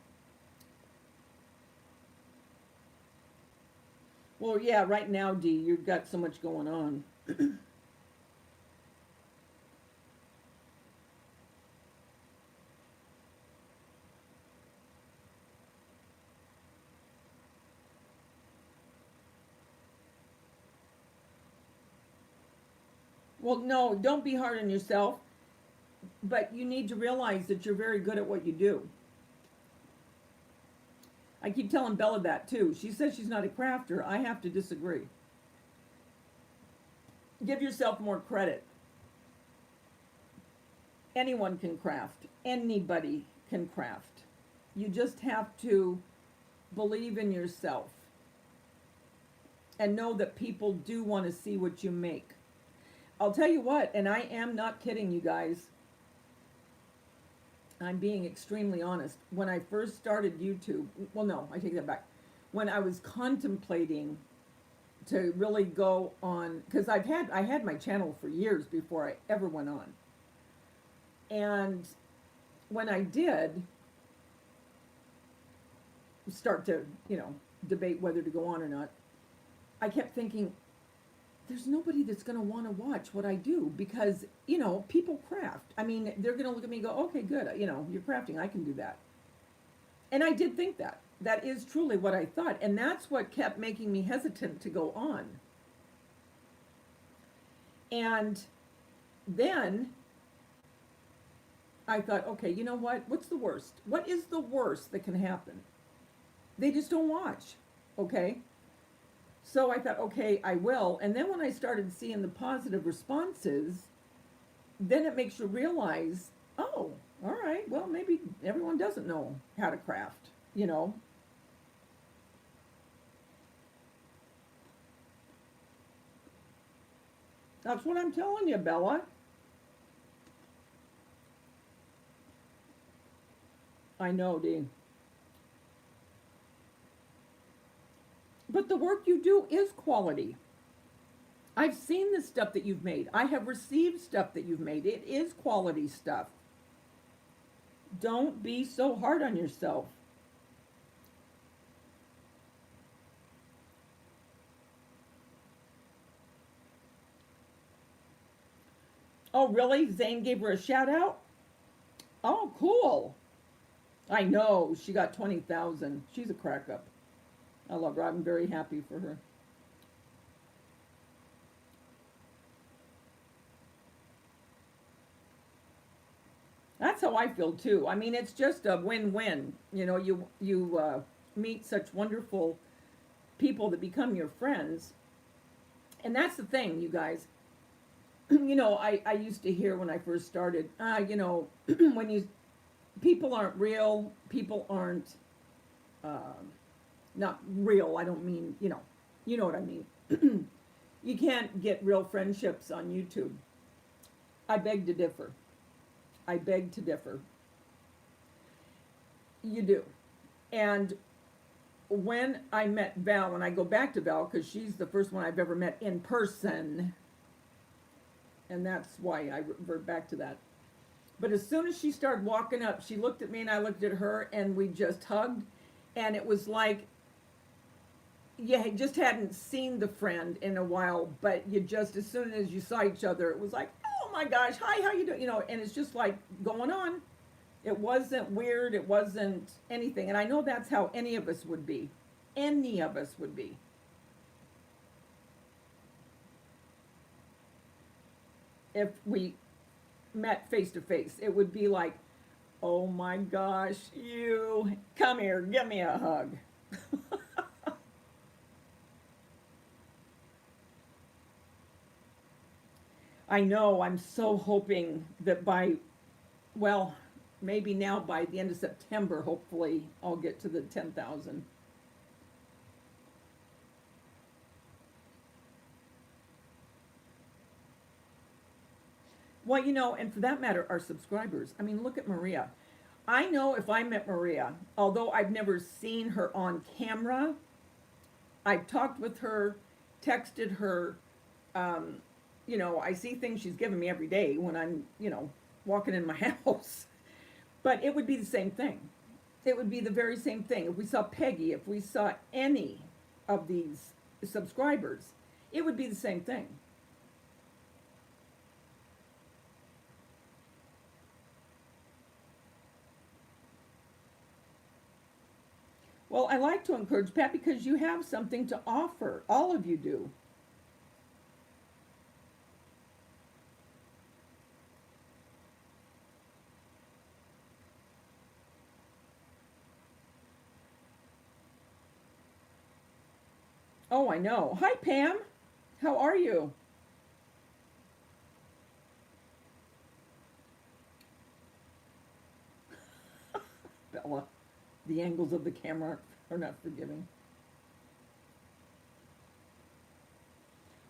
Well, yeah, right now, Dee, you've got so much going on. Well, no, don't be hard on yourself, but you need to realize that you're very good at what you do. I keep telling Bella that too. She says she's not a crafter. I have to disagree. Give yourself more credit. Anyone can craft. Anybody can craft. You just have to believe in yourself and know that people do want to see what you make. I'll tell you what, and I am not kidding you guys. I'm being extremely honest. When I first started YouTube, well, no, I take that back. When I was contemplating to really go on, because I had my channel for years before I ever went on. And when I did start to, debate whether to go on or not, I kept thinking, there's nobody that's going to want to watch what I do because, people craft. I mean, they're going to look at me and go, okay, good. You're crafting. I can do that. And I did think that. That is truly what I thought. And that's what kept making me hesitant to go on. And then I thought, okay, you know what? What's the worst? What is the worst that can happen? They just don't watch. Okay? So I thought, okay, I will. And then when I started seeing the positive responses, then it makes you realize, oh, all right, well, maybe everyone doesn't know how to craft. That's what I'm telling you, Bella. I know, Dean. But the work you do is quality. I've seen the stuff that you've made. I have received stuff that you've made. It is quality stuff. Don't be so hard on yourself. Oh, really? Zane gave her a shout out? Oh, cool. I know. She got 20,000. She's a crack up. I love her. I'm very happy for her. That's how I feel too. I mean, it's just a win-win. You meet such wonderful people that become your friends, and that's the thing, you guys. I used to hear when I first started, when people aren't real, people aren't not real. I don't mean you know what I mean. You can't get real friendships on YouTube. I beg to differ. I beg to differ. You do. And when I met Val, and I go back to Val because she's the first one I've ever met in person, And that's why I revert back to that. But as soon as she started walking up, she looked at me and I looked at her and we just hugged. And it was like you just hadn't seen the friend in a while, but you just, as soon as you saw each other, it was like, oh my gosh, hi, how you doing? You know, and it's just like going on. It wasn't weird. It wasn't anything. And I know that's how any of us would be. Any of us would be. If we met face to face, it would be like, oh my gosh, you come here, give me a hug. I know, I'm so hoping that by, well, maybe now by the end of September, hopefully I'll get to the 10,000. Well, you know, and for that matter, our subscribers. I mean, look at Maria. I know if I met Maria, although I've never seen her on camera, I've talked with her, texted her. Um, you know, I see things she's given me every day when I'm, you know, walking in my house. But it would be the same thing. It would be the very same thing. If we saw Peggy, if we saw any of these subscribers, it would be the same thing. Well, I like to encourage Pat because you have something to offer. All of you do. Oh, I know. Hi, Pam. How are you? Bella, the angles of the camera are not forgiving.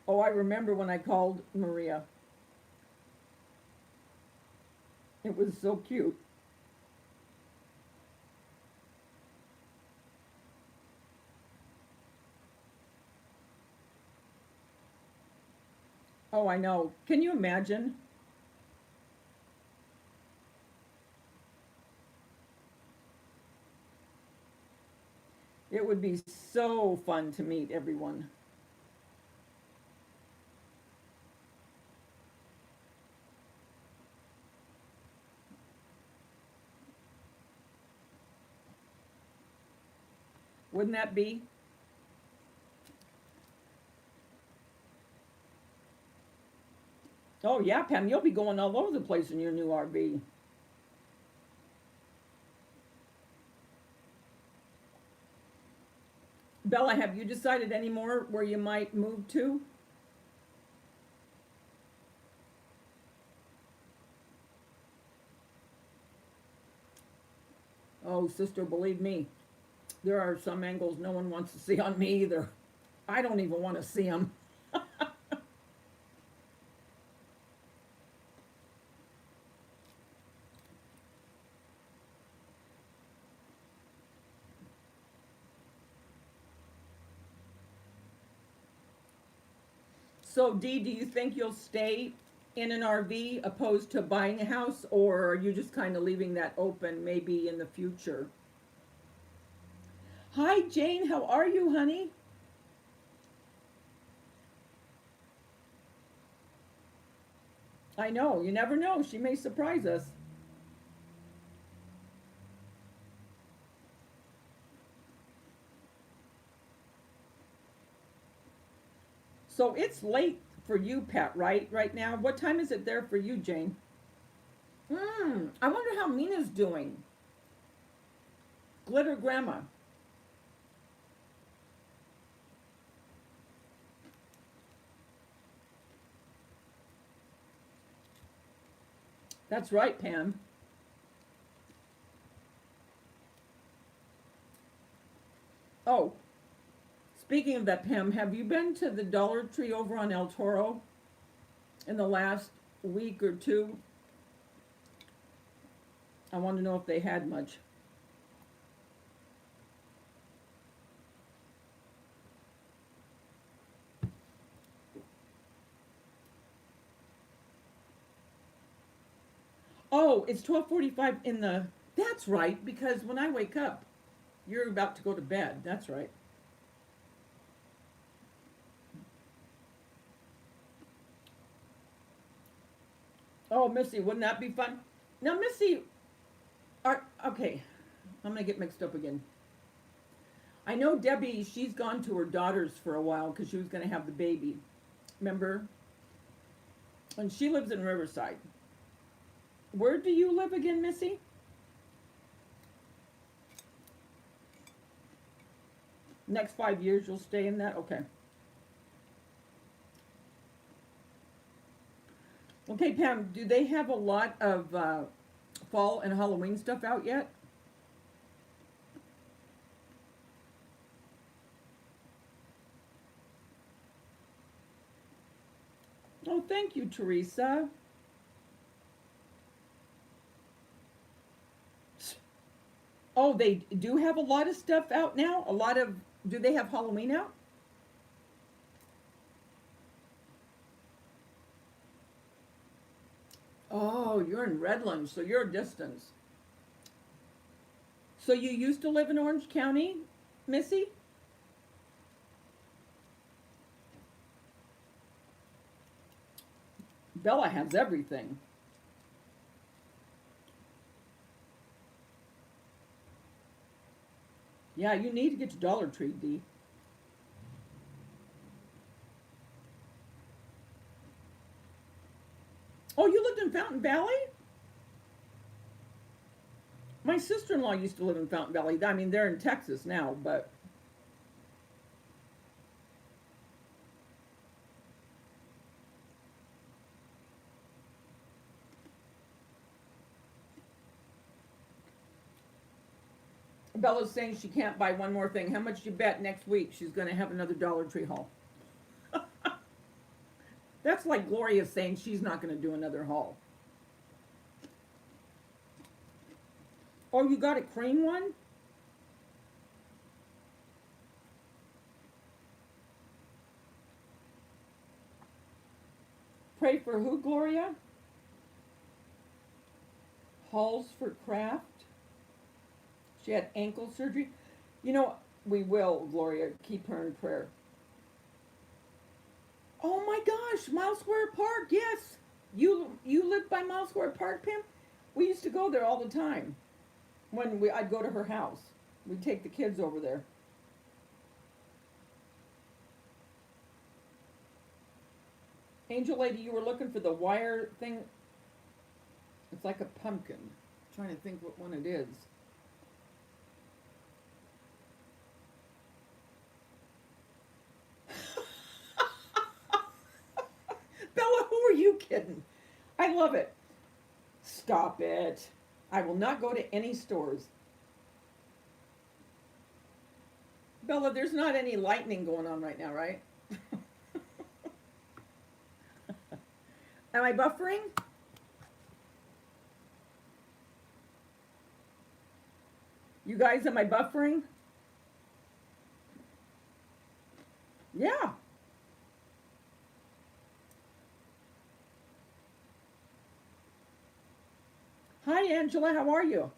Oh, I remember when I called Maria. It was so cute. Oh, I know. Can you imagine? It would be so fun to meet everyone. Wouldn't that be? Oh, yeah, Pam, you'll be going all over the place in your new RV. Bella, have you decided any more where you might move to? Oh, sister, believe me, there are some angles no one wants to see on me either. I don't even want to see them. So, Dee, do you think you'll stay in an RV opposed to buying a house, or are you just kind of leaving that open maybe in the future? Hi, Jane, how are you, honey? I know, you never know. She may surprise us. So it's late for you, Pat, right? Right now? What time is it there for you, Jane? I wonder how Mina's doing. Glitter Grandma. That's right, Pam. Oh, speaking of that, Pam, have you been to the Dollar Tree over on El Toro in the last week or two? I want to know if they had much. Oh, it's 12:45 in the. That's right, because when I wake up, you're about to go to bed. That's right. Oh, Missy, wouldn't that be fun? Now, Missy, okay, I'm gonna get mixed up again. I know Debbie. She's gone to her daughter's for a while because she was gonna have the baby. Remember? And she lives in Riverside. Where do you live again, Missy? Next 5 years you'll stay in that? Okay. Okay, Pam, do they have a lot of fall and Halloween stuff out yet? Oh, thank you, Teresa. Oh, they do have a lot of stuff out now? A lot of, do they have Halloween out? Oh, you're in Redlands, so you're a distance. So you used to live in Orange County, Missy? Bella has everything. Yeah, you need to get to Dollar Tree, Dee. Oh, you lived in Fountain Valley? My sister-in-law used to live in Fountain Valley. I mean, they're in Texas now, but Bella's saying she can't buy one more thing. How much you bet next week she's going to have another Dollar Tree haul? That's like Gloria saying she's not going to do another haul. Oh, you got a cream one? Pray for who, Gloria? Halls for Craft. She had ankle surgery. You know, we will, Gloria, keep her in prayer. Oh my gosh, Miles Square Park, yes. You live by Miles Square Park, Pam? We used to go there all the time. I'd go to her house. We'd take the kids over there. Angel Lady, you were looking for the wire thing. It's like a pumpkin. I'm trying to think what one it is. Bella, who are you kidding? I love it. Stop it. I will not go to any stores. Bella, there's not any lightning going on right now, right? Am I buffering? You guys, am I buffering? Yeah. Hi, Angela. How are you?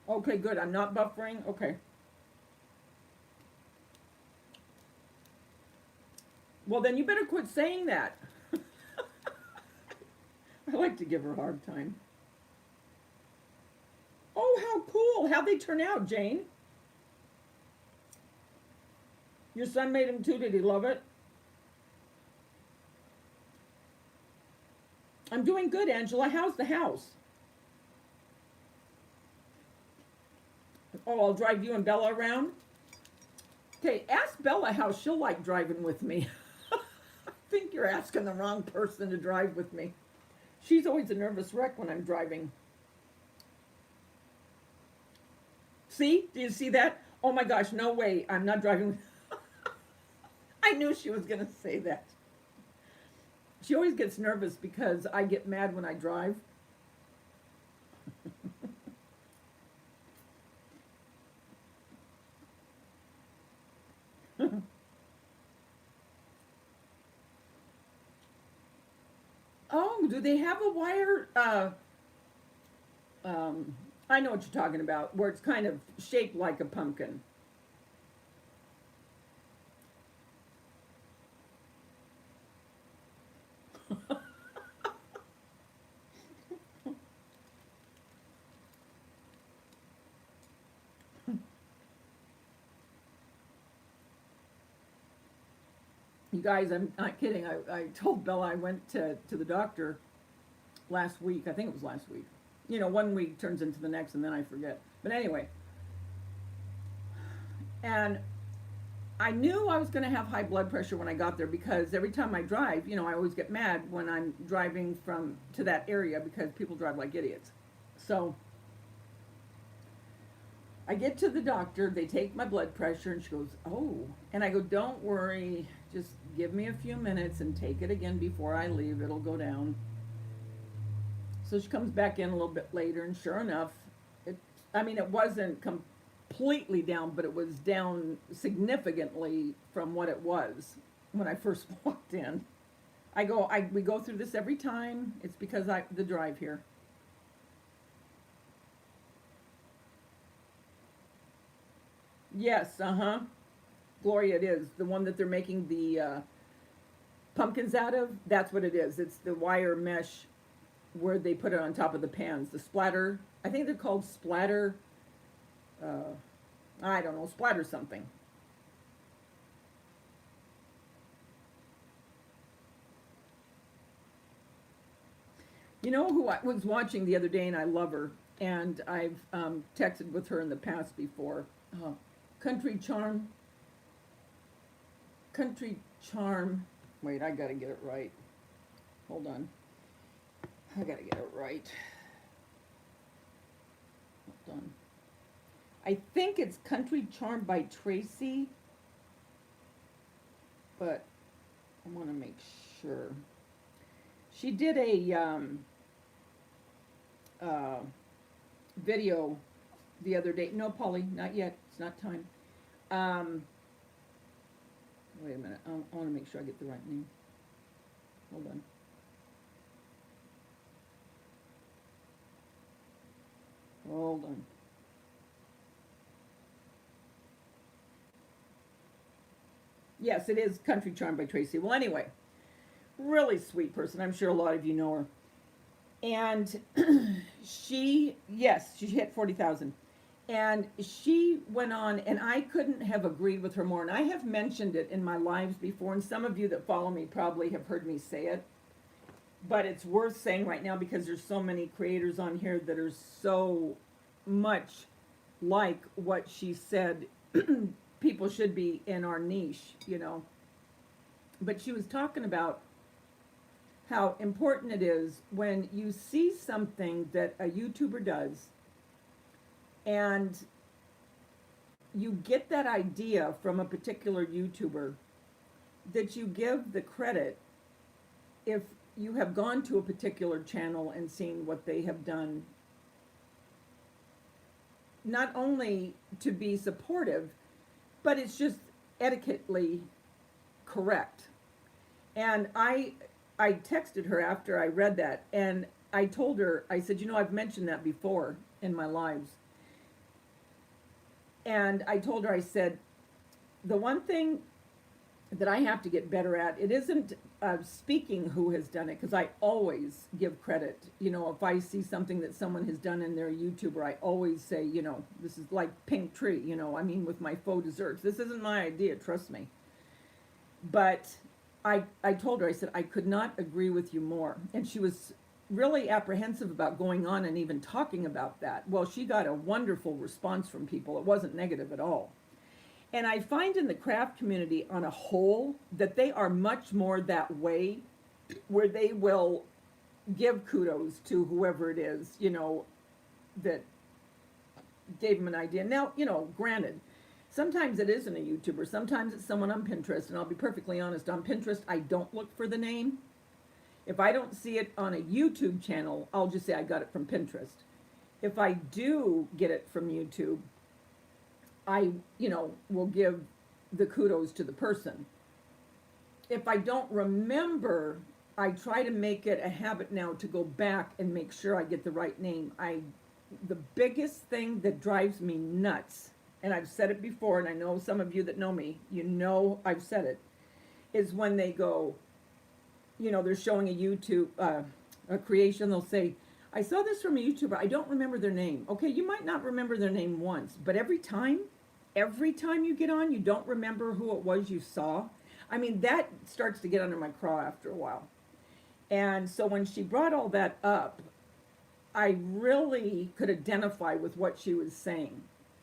Okay, good. I'm not buffering. Okay. Well, then you better quit saying that. I like to give her a hard time. Oh, how cool. How'd they turn out, Jane? Your son made him too. Did he love it? I'm doing good, Angela. How's the house? Oh, I'll drive you and Bella around? Okay, ask Bella how she'll like driving with me. I think you're asking the wrong person to drive with me. She's always a nervous wreck when I'm driving. See? Do you see that? Oh my gosh, no way. I'm not driving. I knew she was going to say that. She always gets nervous because I get mad when I drive. Oh, do they have a wire? I know what you're talking about, where it's kind of shaped like a pumpkin. You guys, I'm not kidding. I told Bella I went to the doctor last week. I think it was last week. You know, one week turns into the next and then I forget. But anyway, and I knew I was going to have high blood pressure when I got there because every time I drive, you know, I always get mad when I'm driving from to that area because people drive like idiots. So I get to the doctor, they take my blood pressure, and she goes, "Oh." And I go, "Don't worry, just give me a few minutes and take it again before I leave. It'll go down." So she comes back in a little bit later, and sure enough, I mean, it wasn't completely down, but it was down significantly from what it was when I first walked in. We go through this every time. It's because the drive here. Yes, Gloria, it is. The one that they're making the pumpkins out of, that's what it is. It's the wire mesh where they put it on top of the pans. The splatter, I think they're called splatter, I don't know, splatter something. You know who I was watching the other day, and I love her, and I've texted with her in the past before. Country Charm. Country Charm. Wait, I gotta get it right. Hold on. I gotta get it right. Hold on. I think it's Country Charm by Tracy, but I want to make sure. She did a uh, video the other day. No, Polly, not yet. It's not time. Um, Wait a minute. I want to make sure I get the right name. Hold on. Hold on. Yes, it is Country Charm by Tracy. Well, anyway, really sweet person. I'm sure a lot of you know her. And yes, she hit 40,000. And she went on, and I couldn't have agreed with her more. And I have mentioned it in my lives before, and some of you that follow me probably have heard me say it. But it's worth saying right now because there's so many creators on here that are so much like what she said people should be in our niche, you know. But she was talking about how important it is when you see something that a YouTuber does and you get that idea from a particular YouTuber, that you give the credit if you have gone to a particular channel and seen what they have done, not only to be supportive, but it's just etiquetely correct. And I texted her after I read that, and I told her, I said, you know, I've mentioned that before in my lives. And I told her, I said, the one thing that I have to get better at, it isn't speaking who has done it, because I always give credit. You know, if I see something that someone has done and they're a YouTuber, I always say, you know, this is like Pink Tree, you know, I mean, with my faux desserts. This isn't my idea, trust me. But I told her, I said, I could not agree with you more. And she was really apprehensive about going on and even talking about that. Well, she got a wonderful response from people. It wasn't negative at all. And I find in the craft community on a whole that they are much more that way, where they will give kudos to whoever it is, you know, that gave them an idea. Now, you know, granted, sometimes it isn't a YouTuber. Sometimes it's someone on Pinterest. And I'll be perfectly honest, on Pinterest, I don't look for the name. If I don't see it on a YouTube channel, I'll just say I got it from Pinterest. If I do get it from YouTube, I, you know, will give the kudos to the person. If I don't remember I try to make it a habit now to go back and make sure I get the right name. The biggest thing that drives me nuts, and I've said it before, and I know some of you that know me, you know I've said it, is when they go, they're showing a YouTube, a creation, they'll say, I saw this from a YouTuber, I don't remember their name. Okay, you might not remember their name once, but every time you get on, you don't remember who it was you saw. I mean, that starts to get under my craw after a while. And so when she brought all that up, I really could identify with what she was saying.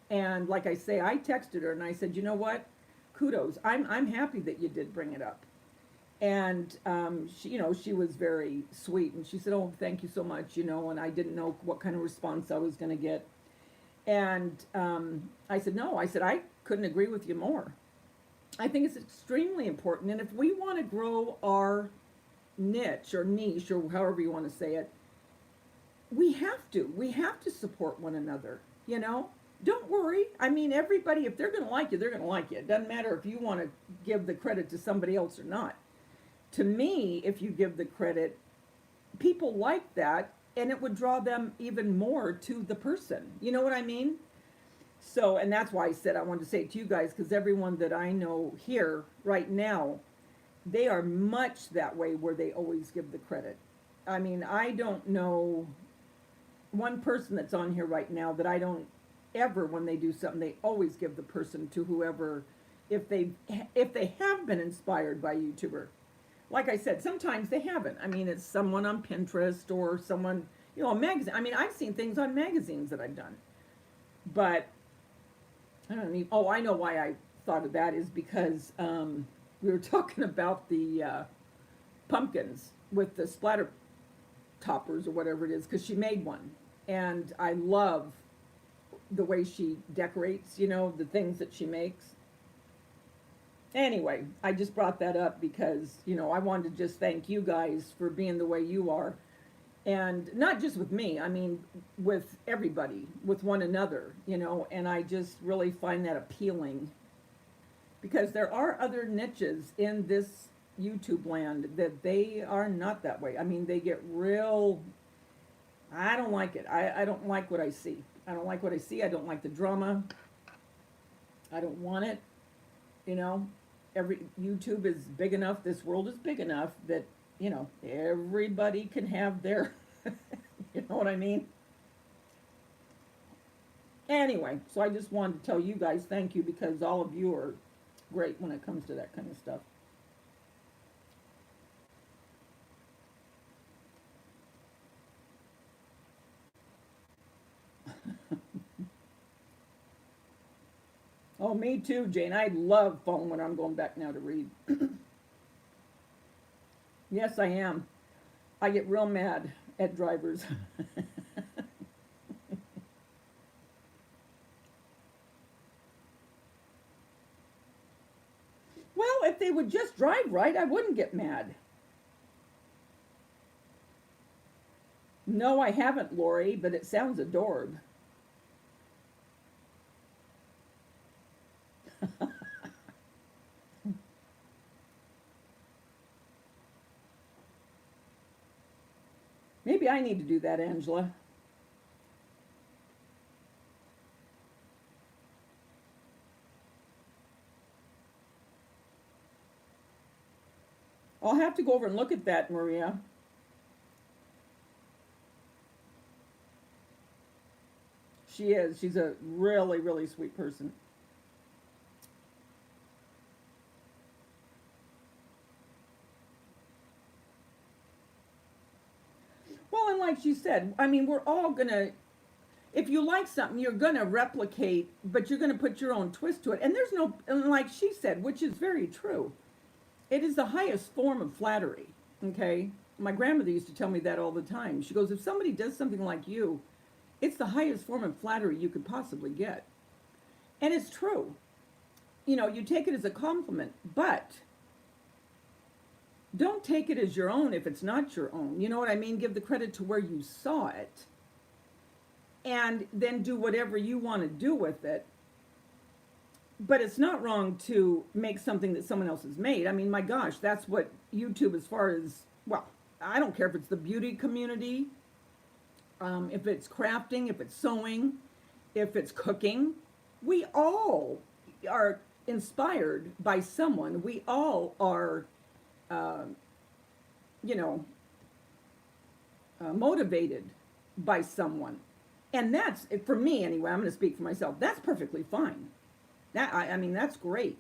And like I say, I texted her and I said, you know what? Kudos. I'm happy that you did bring it up. And she was very sweet, and she said, "Oh, thank you so much," and I didn't know what kind of response I was going to get. And I said, "No," I said, "I couldn't agree with you more. I think it's extremely important, and if we want to grow our niche or however you want to say it, we have to support one another. Don't worry. I mean, everybody, if they're going to like you, they're going to like you. It doesn't matter if you want to give the credit to somebody else or not. To me, if you give the credit, people like that, and it would draw them even more to the person. You know what I mean? So, and that's why I said I wanted to say it to you guys, because everyone that I know here right now, they are much that way where they always give the credit. I mean, I don't know one person that's on here right now that I don't ever, when they do something, they always give the person to whoever, if they have been inspired by YouTuber. Like I said, sometimes they haven't. I mean, it's someone on Pinterest or someone, a magazine. I mean, I've seen things on magazines that I've done. But, I don't even, I know why I thought of that is because we were talking about the pumpkins with the splatter toppers or whatever it is, because she made one. And I love the way she decorates, the things that she makes. Anyway, I just brought that up because, I wanted to just thank you guys for being the way you are. And not just with me, I mean, with everybody, with one another, and I just really find that appealing. Because there are other niches in this YouTube land that they are not that way. I mean, they get real, I don't like it. I don't like what I see. I don't like what I see. I don't like the drama. I don't want it. YouTube is big enough, this world is big enough that, everybody can have their, you know what I mean? Anyway, so I just wanted to tell you guys thank you, because all of you are great when it comes to that kind of stuff. Oh, me too, Jane. I love phone when I'm going back now to read. Yes, I am. I get real mad at drivers. Well, if they would just drive right, I wouldn't get mad. No, I haven't, Lori, but it sounds adored. Maybe I need to do that, Angela. I'll have to go over and look at that, Maria. She is. She's a really, really sweet person. Well, and like she said, I mean, we're all gonna, if you like something, you're gonna replicate, but you're gonna put your own twist to it. And there's no, and like she said, which is very true, it is the highest form of flattery, okay? My grandmother used to tell me that all the time. She goes, if somebody does something like you, it's the highest form of flattery you could possibly get. And it's true. You take it as a compliment, but don't take it as your own if it's not your own. You know what I mean? Give the credit to where you saw it, and then do whatever you want to do with it. But it's not wrong to make something that someone else has made. I mean, my gosh, that's what YouTube, as far as well, I don't care if it's the beauty community, if it's crafting, if it's sewing, if it's cooking. We all are inspired by someone. We all are, uh, you know, motivated by someone. And that's, for me anyway, I'm going to speak for myself. That's perfectly fine. I mean, that's great.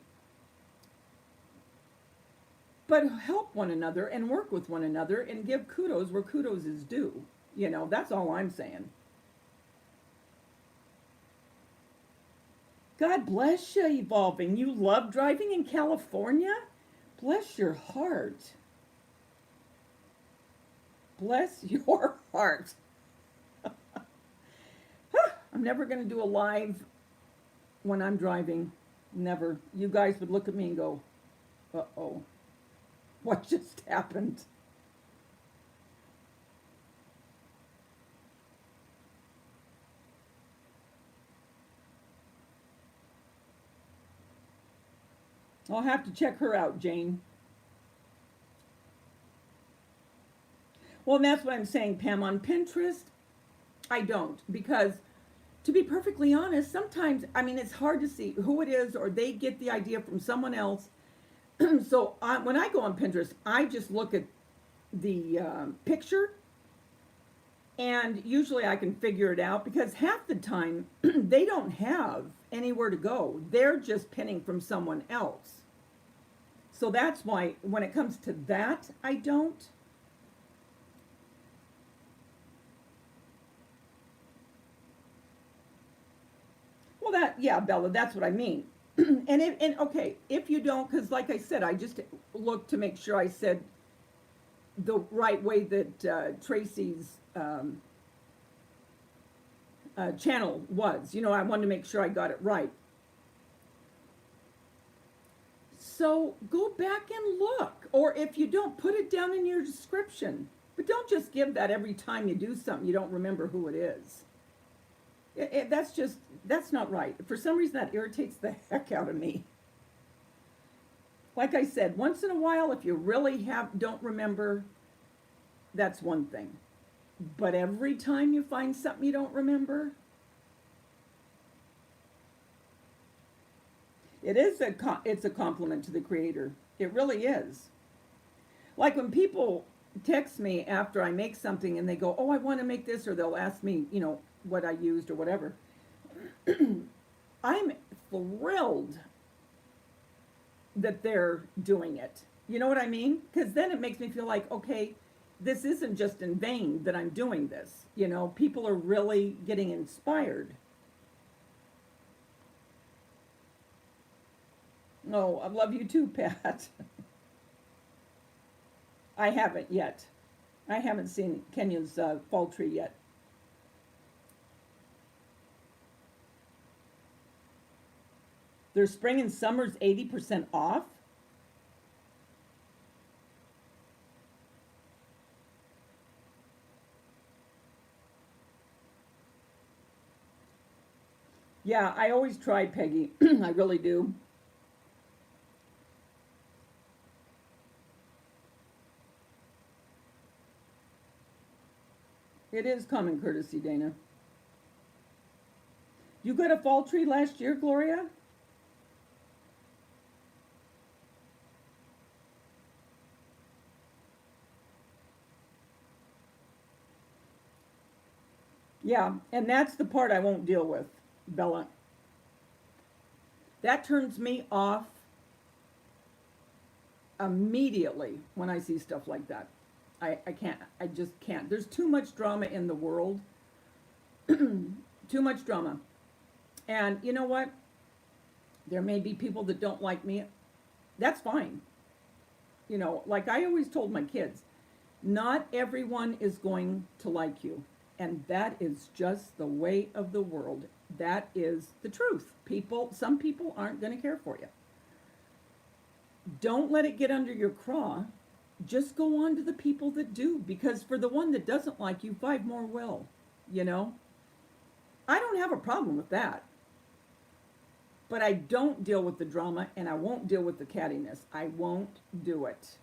But help one another and work with one another and give kudos where kudos is due. You know, that's all I'm saying. God bless you, Evolving. You love driving in California? Bless your heart. Bless your heart. I'm never going to do a live when I'm driving. Never. You guys would look at me and go, uh-oh, what just happened? I'll have to check her out, Jane. Well, and that's what I'm saying, Pam. On Pinterest, I don't, because to be perfectly honest, sometimes, I mean, it's hard to see who it is, or they get the idea from someone else. So when I go on Pinterest, I just look at the picture, and usually I can figure it out, because half the time they don't have anywhere to go. They're just pinning from someone else. So that's why when it comes to that, I don't. Well, yeah, Bella, that's what I mean. And okay, if you don't, because like I said, I just looked to make sure I said the right way that Tracy's channel was. You know, I wanted to make sure I got it right. So go back and look, or if you don't, put it down in your description. But don't just give that every time you do something you don't remember who it is. That's not right. For some reason, that irritates the heck out of me. Like I said, once in a while, if you really don't remember, that's one thing. But every time you find something you don't remember, it's a compliment to the creator. It really is. Like when people text me after I make something and they go, "Oh, I want to make this," or they'll ask me, you know, what I used or whatever. I'm thrilled that they're doing it. You know what I mean? Because then it makes me feel like, okay, this isn't just in vain that I'm doing this. You know, people are really getting inspired. Oh, I love you too, Pat. I haven't yet. I haven't seen Kenya's fall tree yet. Their spring and summer's 80% off. Yeah, I always try, Peggy. I really do. It is common courtesy, Dana. You got a fall tree last year, Gloria? Yeah, and that's the part I won't deal with, Bella. That turns me off immediately when I see stuff like that. I can't. I just can't. There's too much drama in the world. Too much drama. And you know what? There may be people that don't like me. That's fine. You know, like I always told my kids, not everyone is going to like you. And that is just the way of the world. That is the truth. Some people aren't going to care for you. Don't let it get under your craw. Just go on to the people that do, because for the one that doesn't like you, 5 more will, you know? I don't have a problem with that. But I don't deal with the drama, and I won't deal with the cattiness. I won't do it.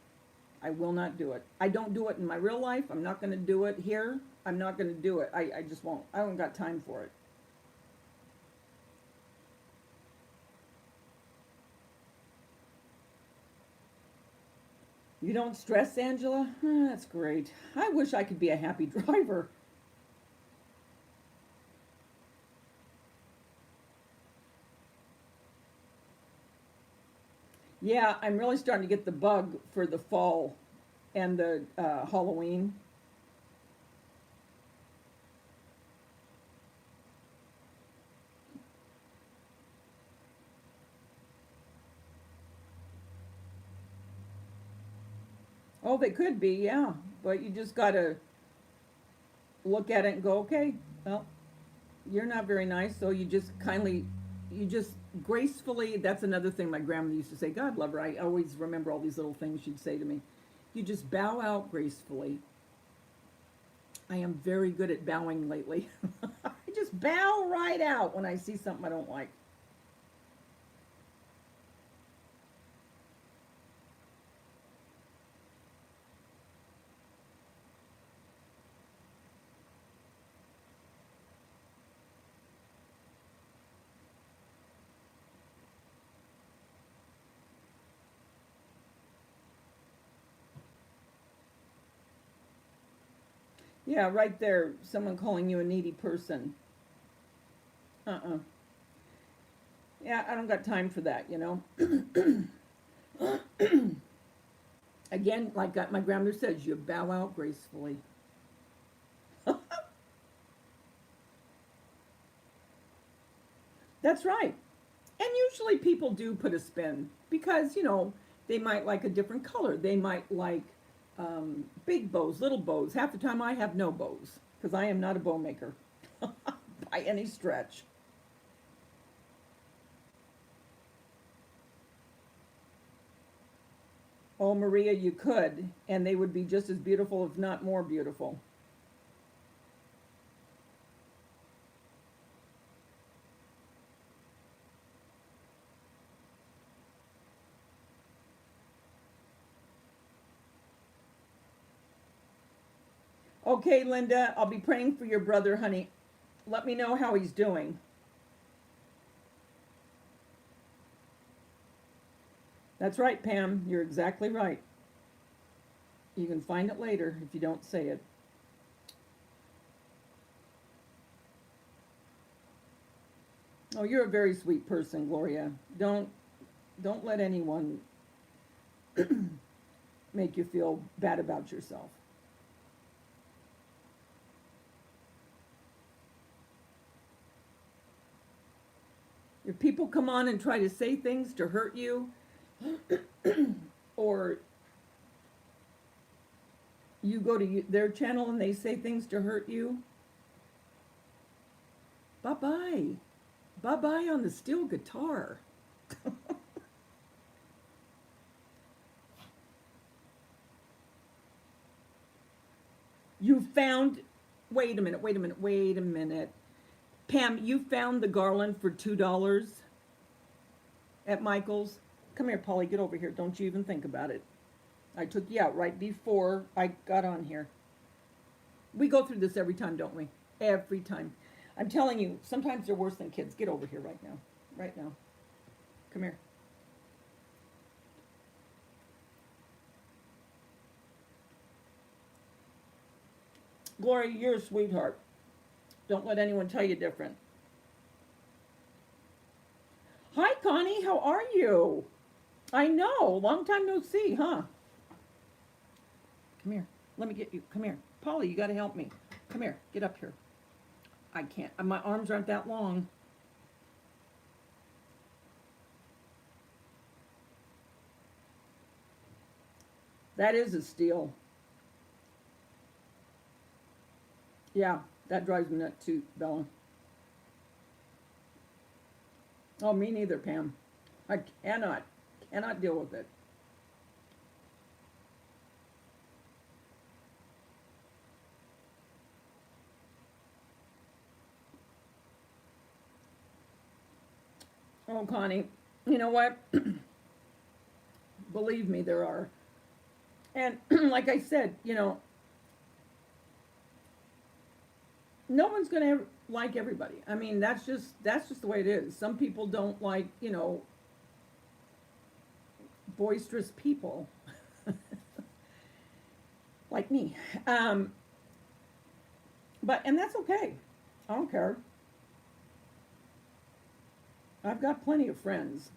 I will not do it. I don't do it in my real life. I'm not going to do it here. I'm not going to do it. I just won't. I haven't got time for it. You don't stress, Angela? That's great. I wish I could be a happy driver. Yeah, I'm really starting to get the bug for the fall and the Halloween. Oh, they could be, yeah. But you just got to look at it and go, okay, well, you're not very nice, so you just gracefully, that's another thing my grandmother used to say. God love her. I always remember all these little things she'd say to me. You just bow out gracefully. I am very good at bowing lately. I just bow right out when I see something I don't like. Yeah, right there, someone calling you a needy person. Uh-uh. Yeah, I don't got time for that, you know. Again, like my grandmother says, you bow out gracefully. That's right. And usually people do put a spin because, you know, they might like a different color. They might like big bows, little bows. Half the time I have no bows because I am not a bow maker by any stretch. Oh, Maria, you could, and they would be just as beautiful, if not more beautiful. Okay, Linda, I'll be praying for your brother, honey. Let me know how he's doing. That's right, Pam. You're exactly right. You can find it later if you don't say it. Oh, you're a very sweet person, Gloria. Don't let anyone make you feel bad about yourself. If people come on and try to say things to hurt you, or you go to their channel and they say things to hurt you, bye-bye. Bye-bye on the steel guitar. You found, wait a minute, wait a minute, wait a minute. Pam, you found the garland for $2 at Michael's? Come here, Polly, get over here. Don't you even think about it. I took you out right before I got on here. We go through this every time, don't we? Every time. I'm telling you, sometimes they're worse than kids. Get over here right now. Right now. Come here. Gloria, you're a sweetheart. Don't let anyone tell you different. Hi, Connie. How are you? I know. Long time no see, huh? Come here. Let me get you. Come here. Polly, you got to help me. Come here. Get up here. I can't. My arms aren't that long. That is a steal. Yeah, that drives me nuts too, Bella. Oh, me neither, Pam. I cannot deal with it. Oh, Connie, you know what? Believe me, there are And like I said, no one's gonna like everybody. I mean, that's just the way it is. Some people don't like, boisterous people, like me. Um, and that's okay. I don't care. I've got plenty of friends.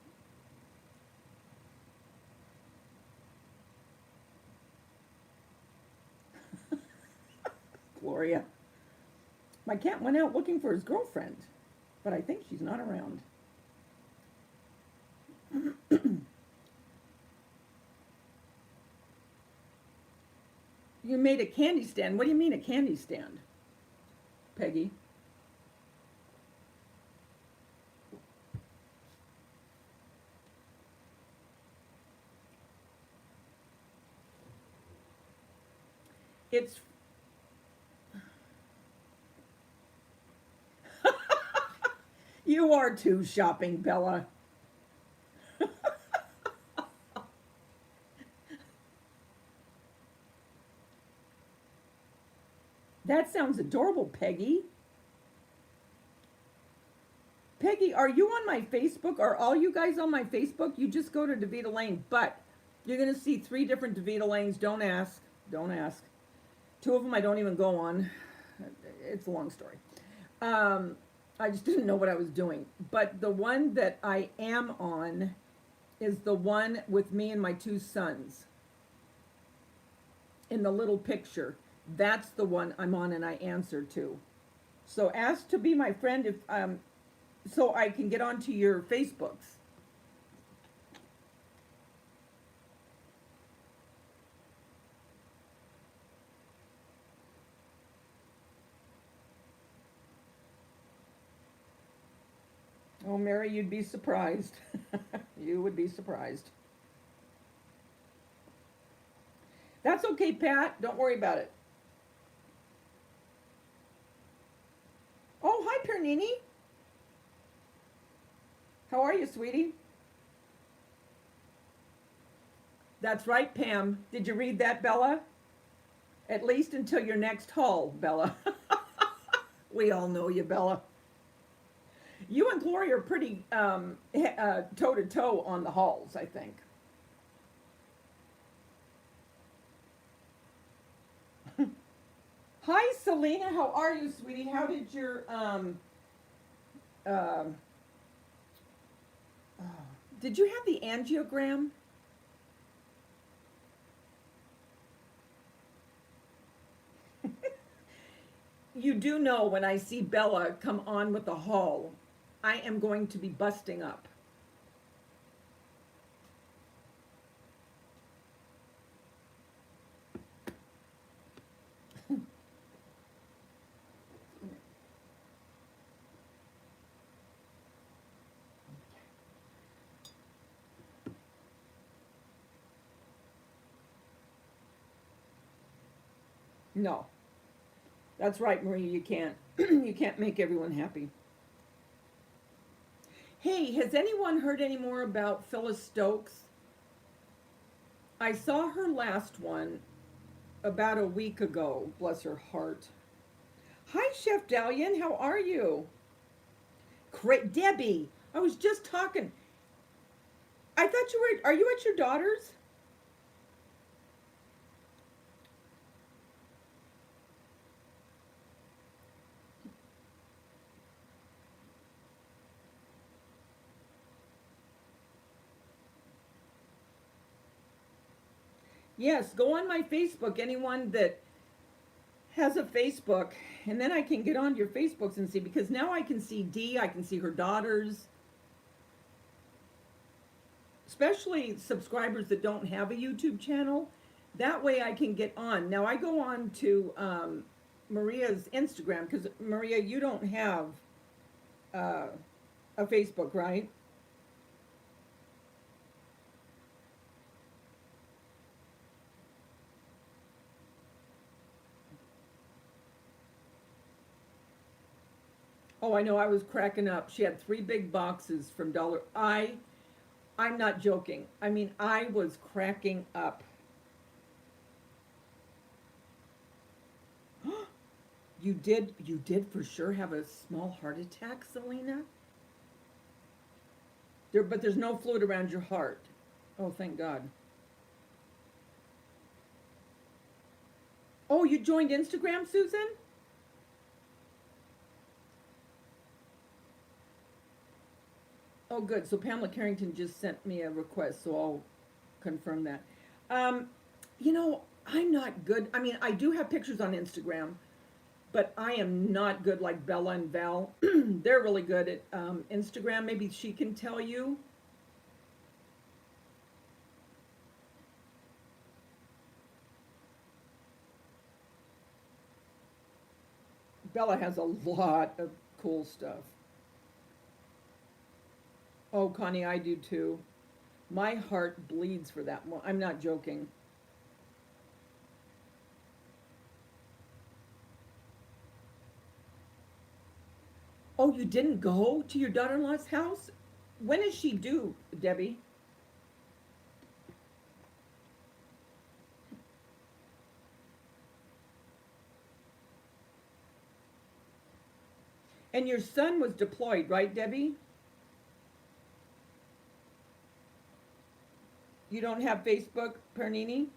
Gloria. My cat went out looking for his girlfriend, but I think she's not around. You made a candy stand. What do you mean a candy stand, Peggy? It's you are too shopping, Bella. That sounds adorable, Peggy. Peggy, are you on my Facebook? Are all you guys on my Facebook? You just go to Davita Lane, but you're going to see 3 different Davita Lanes. Don't ask. Don't ask. 2 of them I don't even go on. It's a long story. I just didn't know what I was doing. But the one that I am on is the one with me and my 2 sons in the little picture. That's the one I'm on and I answer to. So ask to be my friend if so I can get onto your Facebooks. Oh, Mary, you'd be surprised. You would be surprised. That's okay, Pat. Don't worry about it. Oh, hi, Pernini. How are you, sweetie? That's right, Pam. Did you read that, Bella? At least until your next haul, Bella. We all know you, Bella. You and Gloria are pretty toe to toe on the hauls, I think. Hi, Selena. How are you, sweetie? How did your uh, did you have the angiogram? You do know when I see Bella come on with the haul, I am going to be busting up. No, that's right, Maria. You can't. You can't make everyone happy. Hey, has anyone heard any more about Phyllis Stokes? I saw her last one about a week ago. Bless her heart. Hi, Chef Dalian. How are you? Debbie, I was just talking. I thought you were. Are you at your daughter's? Yes, go on my Facebook. Anyone that has a Facebook, and then I can get on your Facebooks and see, because now I can see Dee, I can see her daughters, especially subscribers that don't have a YouTube channel. That way I can get on. Now I go on to Maria's Instagram, because Maria, you don't have uh, a Facebook, right? Oh, I know. I was cracking up. She had 3 big boxes from Dollar. I'm not joking. I mean, I was cracking up. you did for sure have a small heart attack, Selena? But there's no fluid around your heart. Oh, thank God. Oh, you joined Instagram, Susan? Oh, good. So Pamela Carrington just sent me a request, so I'll confirm that. Um, I'm not good. I mean, I do have pictures on Instagram, but I am not good like Bella and Val. They're really good at Instagram. Maybe she can tell you. Bella has a lot of cool stuff. Oh, Connie, I do too. My heart bleeds for that one. I'm not joking. Oh, you didn't go to your daughter-in-law's house? When is she due, Debbie? And your son was deployed, right, Debbie? You don't have Facebook, Pernini?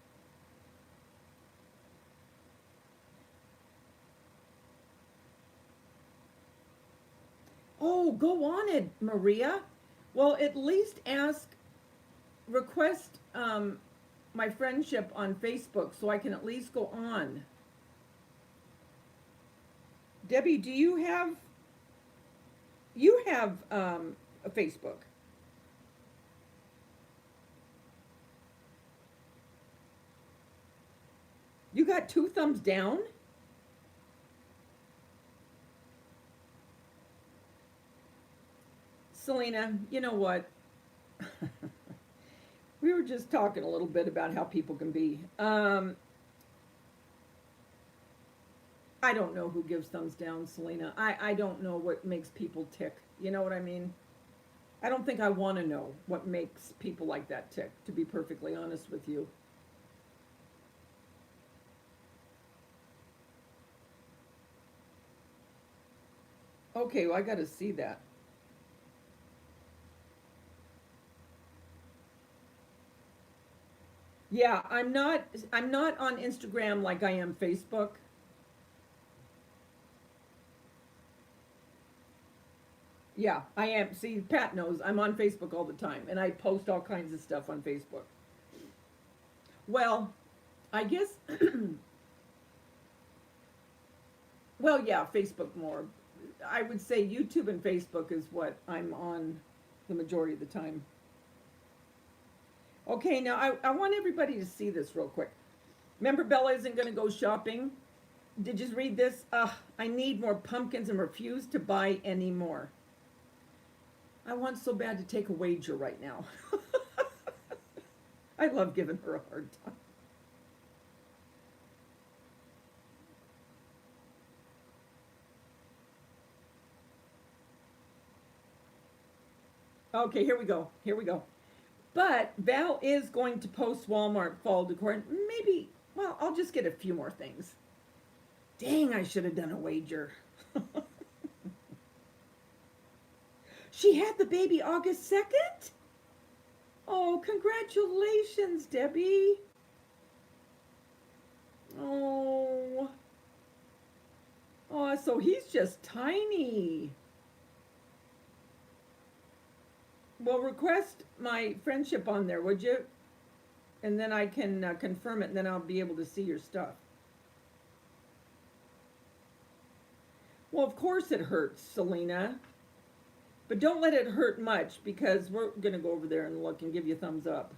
Oh, go on it, Maria. Well, at least request my friendship on Facebook so I can at least go on. Debbie, you have a Facebook? You got 2 thumbs down? Selena, you know what? We were just talking a little bit about how people can be. I don't know who gives thumbs down, Selena. I don't know what makes people tick. You know what I mean? I don't think I want to know what makes people like that tick, to be perfectly honest with you. Okay, well, I got to see that. Yeah, I'm not on Instagram like I am Facebook. Yeah, I am. See, Pat knows I'm on Facebook all the time and I post all kinds of stuff on Facebook. Well, I guess well, yeah, Facebook more. I would say YouTube and Facebook is what I'm on the majority of the time. Okay, now I want everybody to see this real quick. Remember, Bella isn't going to go shopping. Did you read this? I need more pumpkins and refuse to buy any more. I want so bad to take a wager right now. I love giving her a hard time. Okay, here we go. Here we go. But Val is going to post Walmart fall decor. Maybe, well, I'll just get a few more things. Dang, I should have done a wager. She had the baby August 2nd? Oh, congratulations, Debbie. Oh. Oh, so he's just tiny. Well, request my friendship on there, would you? And then I can confirm it, and then I'll be able to see your stuff. Well, of course it hurts, Selena. But don't let it hurt much because we're going to go over there and look and give you a thumbs up.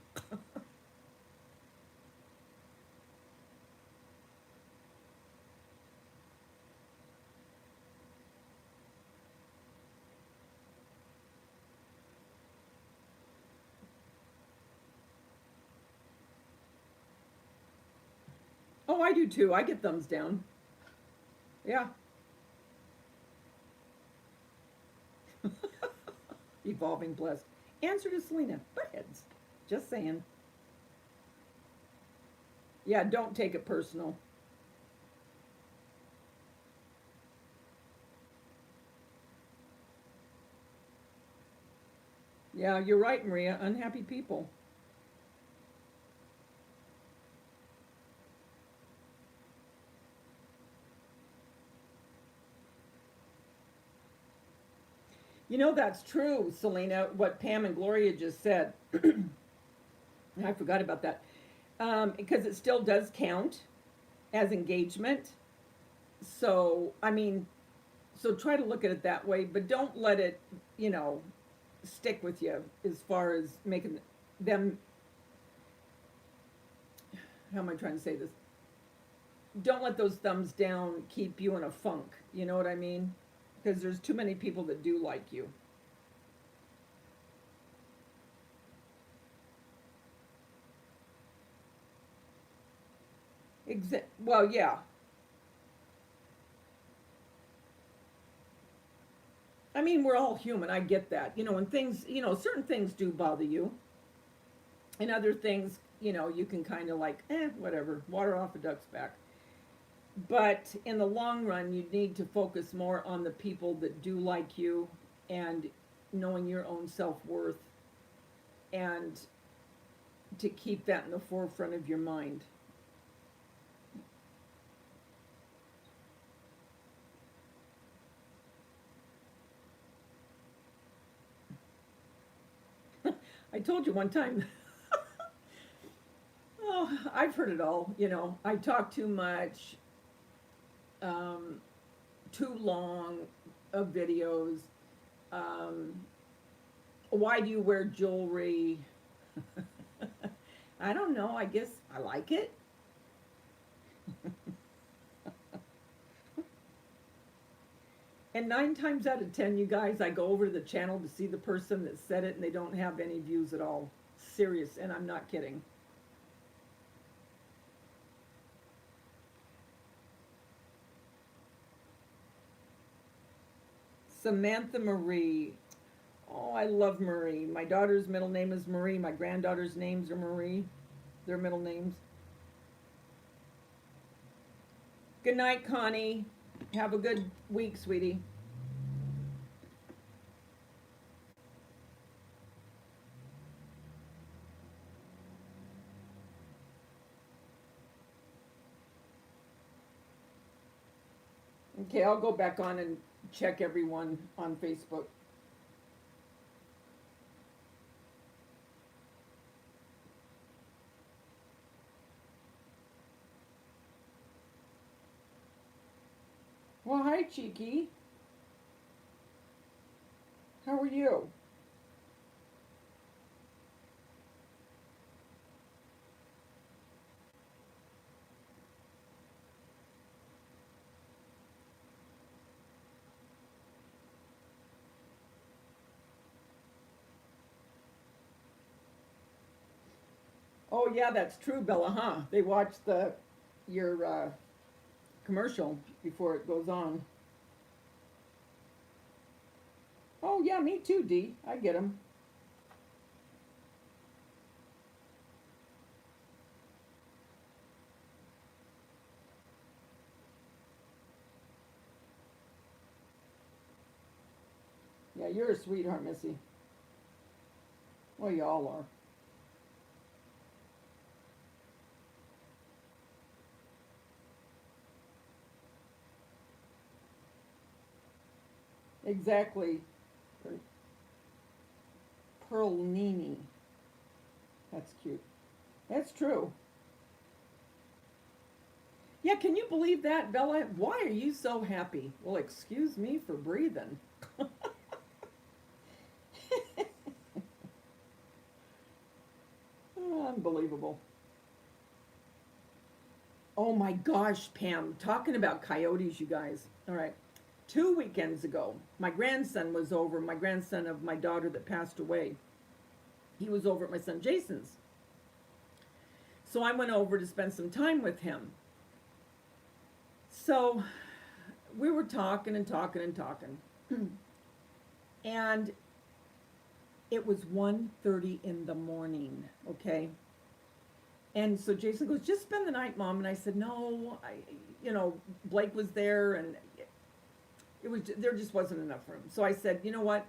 Oh, I do too. I get thumbs down. Yeah. Evolving blessed. Answer to Selena. Buttheads. Just saying. Yeah, don't take it personal. Yeah, you're right, Maria. Unhappy people. You know, that's true, Selena, what Pam and Gloria just said. I forgot about that. Because it still does count as engagement. So, I mean, so try to look at it that way, but don't let it, you know, stick with you as far as making them, how am I trying to say this? Don't let those thumbs down keep you in a funk. You know what I mean? Because there's too many people that do like you. Well, yeah. I mean, we're all human. I get that. You know, when things, you know, certain things do bother you, and other things, you know, you can kind of like, whatever, water off a duck's back. But in the long run, you need to focus more on the people that do like you and knowing your own self worth and to keep that in the forefront of your mind. I told you one time, oh, I've heard it all. You know, I talk too much, um, too long of videos. Um, why do you wear jewelry? I don't know. I guess I like it. And 9 times out of 10, you guys, I go over to the channel to see the person that said it, and they don't have any views at all. Serious, and I'm not kidding. Samantha Marie. Oh, I love Marie. My daughter's middle name is Marie. My granddaughter's names are Marie. Their middle names. Good night, Connie. Have a good week, sweetie. Okay, I'll go back on and check everyone on Facebook. Well, hi, Cheeky. How are you? Oh, yeah, that's true, Bella, huh? They watch your commercial before it goes on. Oh, yeah, me too, Dee. I get them. Yeah, you're a sweetheart, Missy. Well, you all are. Exactly. Pearl Nini. That's cute. That's true. Yeah, can you believe that, Bella? Why are you so happy? Well, excuse me for breathing. Unbelievable. Oh my gosh, Pam, talking about coyotes, you guys. All right. 2 weekends ago, my grandson was over, my grandson of my daughter that passed away. He was over at my son Jason's. So I went over to spend some time with him. So we were talking and talking and talking. And it was 1:30 in the morning, okay? And so Jason goes, "Just spend the night, Mom." And I said, "No, Blake was there, and there just wasn't enough room." So I said, "You know what?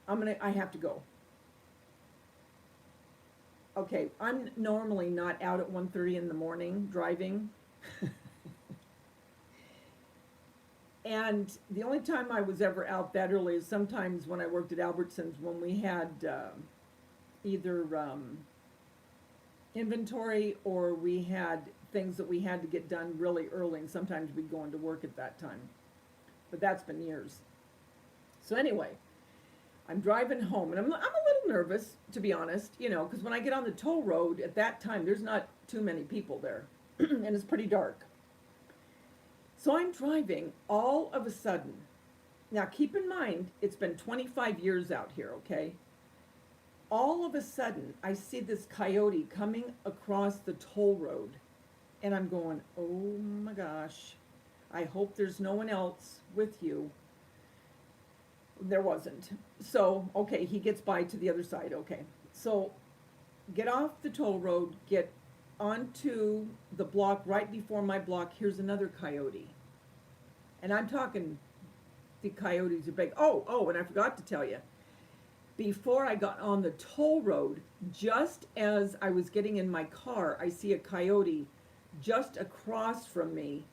I have to go." okay, I'm normally not out at 1:30 in the morning driving. And the only time I was ever out that early is sometimes when I worked at Albertsons when we had either inventory or we had things that we had to get done really early, and sometimes we'd go into work at that time. But that's been years. So anyway, I'm driving home, and I'm a little nervous, to be honest, you know, because when I get on the toll road at that time, there's not too many people there, and it's pretty dark. So I'm driving, all of a sudden. Now keep in mind, it's been 25 years out here, okay? All of a sudden, I see this coyote coming across the toll road, and I'm going, oh my gosh, I hope there's no one else with you. There wasn't. So, okay, he gets by to the other side, okay. So, get off the toll road, get onto the block right before my block, here's another coyote. And I'm talking, the coyotes are big. Oh, and I forgot to tell you, before I got on the toll road, just as I was getting in my car, I see a coyote just across from me.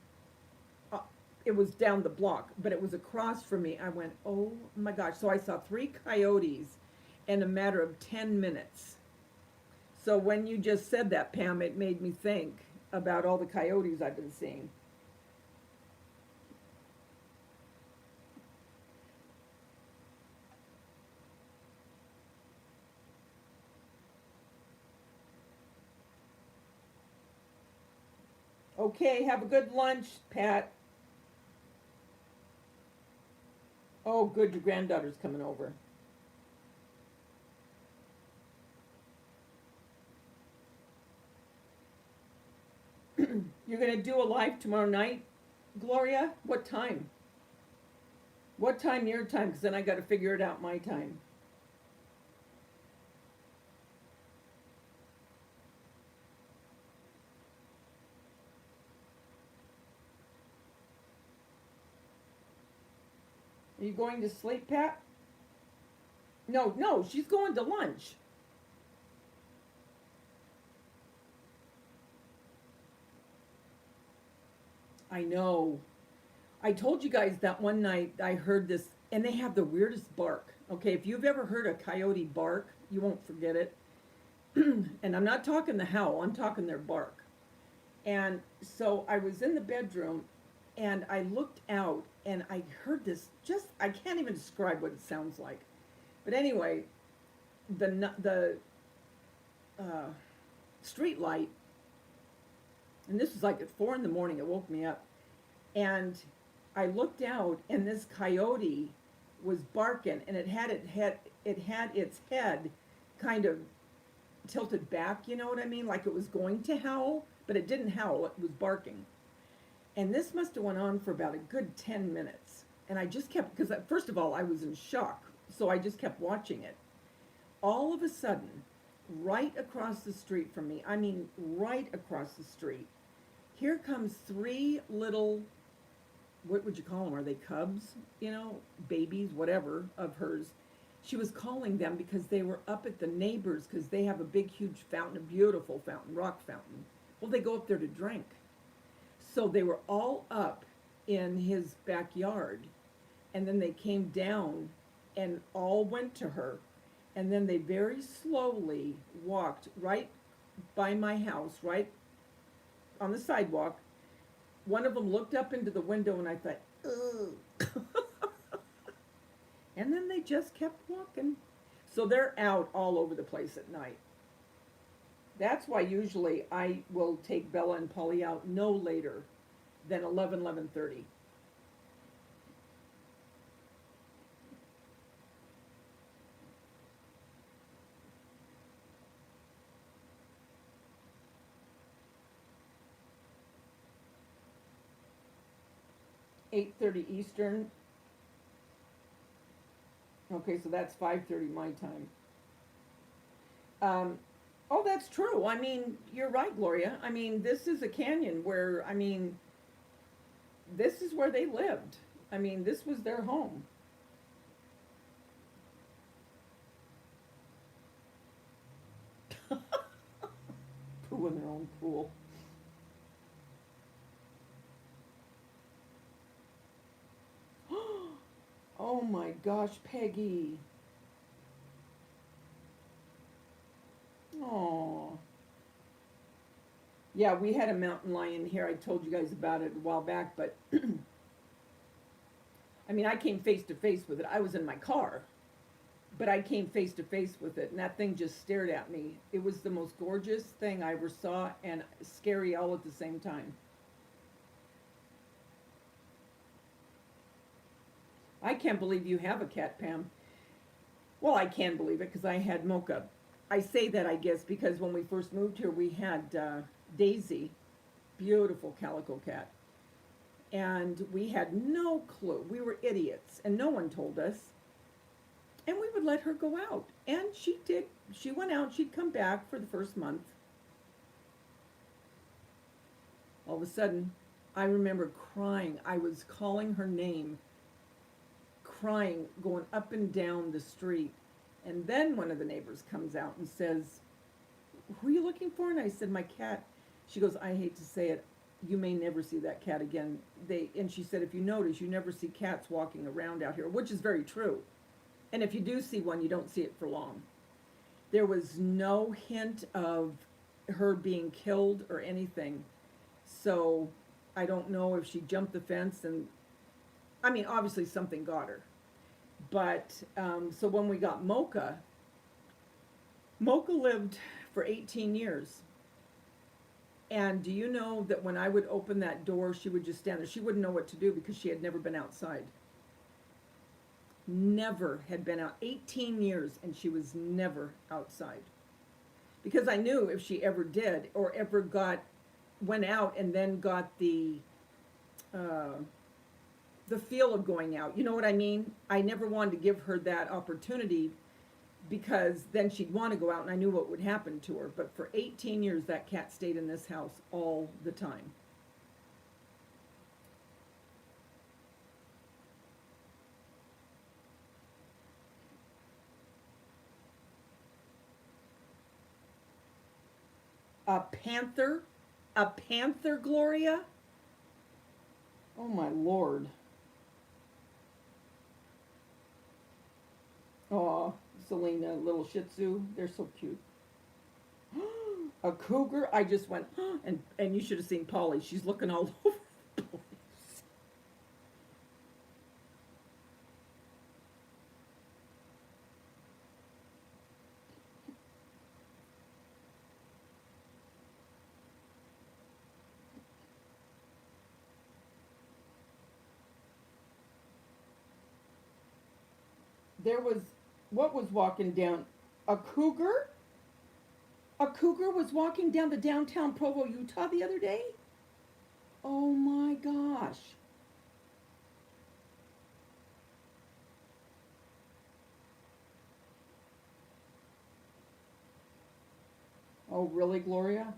It was down the block, but it was across from me. I went, oh my gosh. So I saw 3 coyotes in a matter of 10 minutes. So when you just said that, Pam, it made me think about all the coyotes I've been seeing. Okay, have a good lunch, Pat. Oh, good, your granddaughter's coming over. You're going to do a live tomorrow night, Gloria? What time? What time your time? Because then I got to figure it out my time. Are you going to sleep, Pat? No, she's going to lunch. I know. I told you guys that one night I heard this, and they have the weirdest bark. Okay, if you've ever heard a coyote bark, you won't forget it. And I'm not talking the howl, I'm talking their bark. And so I was in the bedroom and I looked out and I heard this, just, I can't even describe what it sounds like. But anyway, the street light, and this was like at 4 in the morning, it woke me up. And I looked out and this coyote was barking, and it had its head kind of tilted back, you know what I mean? Like it was going to howl, but it didn't howl, it was barking. And this must have went on for about a good 10 minutes. And I just kept, because first of all, I was in shock, so I just kept watching it. All of a sudden, right across the street from me, I mean right across the street, here comes 3 little, what would you call them? Are they cubs? You know, babies, whatever, of hers. She was calling them because they were up at the neighbors, because they have a big, huge fountain, a beautiful fountain, rock fountain. Well, they go up there to drink. So they were all up in his backyard, and then they came down and all went to her. And then they very slowly walked right by my house, right on the sidewalk. One of them looked up into the window, and I thought, ugh. And then they just kept walking. So they're out all over the place at night. That's why usually I will take Bella and Polly out no later than 11:30. (8:30 Eastern). Okay, so that's 5:30 my time. Oh, that's true. I mean, you're right, Gloria. I mean, this is a canyon where, I mean, this is where they lived. I mean, this was their home. poo in their own pool. Oh my gosh, Peggy. Oh. Yeah, we had a mountain lion here. I told you guys about it a while back, but I mean, I came face to face with it. I was in my car, but I came face to face with it, and that thing just stared at me. It was the most gorgeous thing I ever saw, and scary all at the same time. I can't believe you have a cat, Pam. Well, I can believe it because I had Mocha. I say that, I guess, because when we first moved here, we had Daisy, beautiful calico cat. And we had no clue. We were idiots, and no one told us. And we would let her go out. And she did. She went out. She'd come back for the first month. All of a sudden, I remember crying. I was calling her name, crying, going up and down the street. And then one of the neighbors comes out and says, "Who are you looking for?" And I said, "My cat." She goes, "I hate to say it, you may never see that cat again." And she said, "If you notice, you never see cats walking around out here," which is very true. And if you do see one, you don't see it for long. There was no hint of her being killed or anything. So I don't know if she jumped the fence, and I mean, obviously something got her. But so when we got Mocha, Mocha lived for 18 years. And do you know that when I would open that door, she would just stand there. She wouldn't know what to do because she had never been outside. Never had been out. 18 years, and she was never outside. Because I knew if she ever did, or ever went out and then got the feel of going out. You know what I mean? I never wanted to give her that opportunity because then she'd want to go out, and I knew what would happen to her. But for 18 years, that cat stayed in this house all the time. A panther? A panther, Gloria? Oh my Lord. Oh, Selena, little Shih Tzu, they're so cute. A cougar, I just went, and you should have seen Polly. She's looking all over the place. There was, what was walking down? A cougar? A cougar was walking down the downtown Provo, Utah the other day? Oh my gosh. Oh, really, Gloria?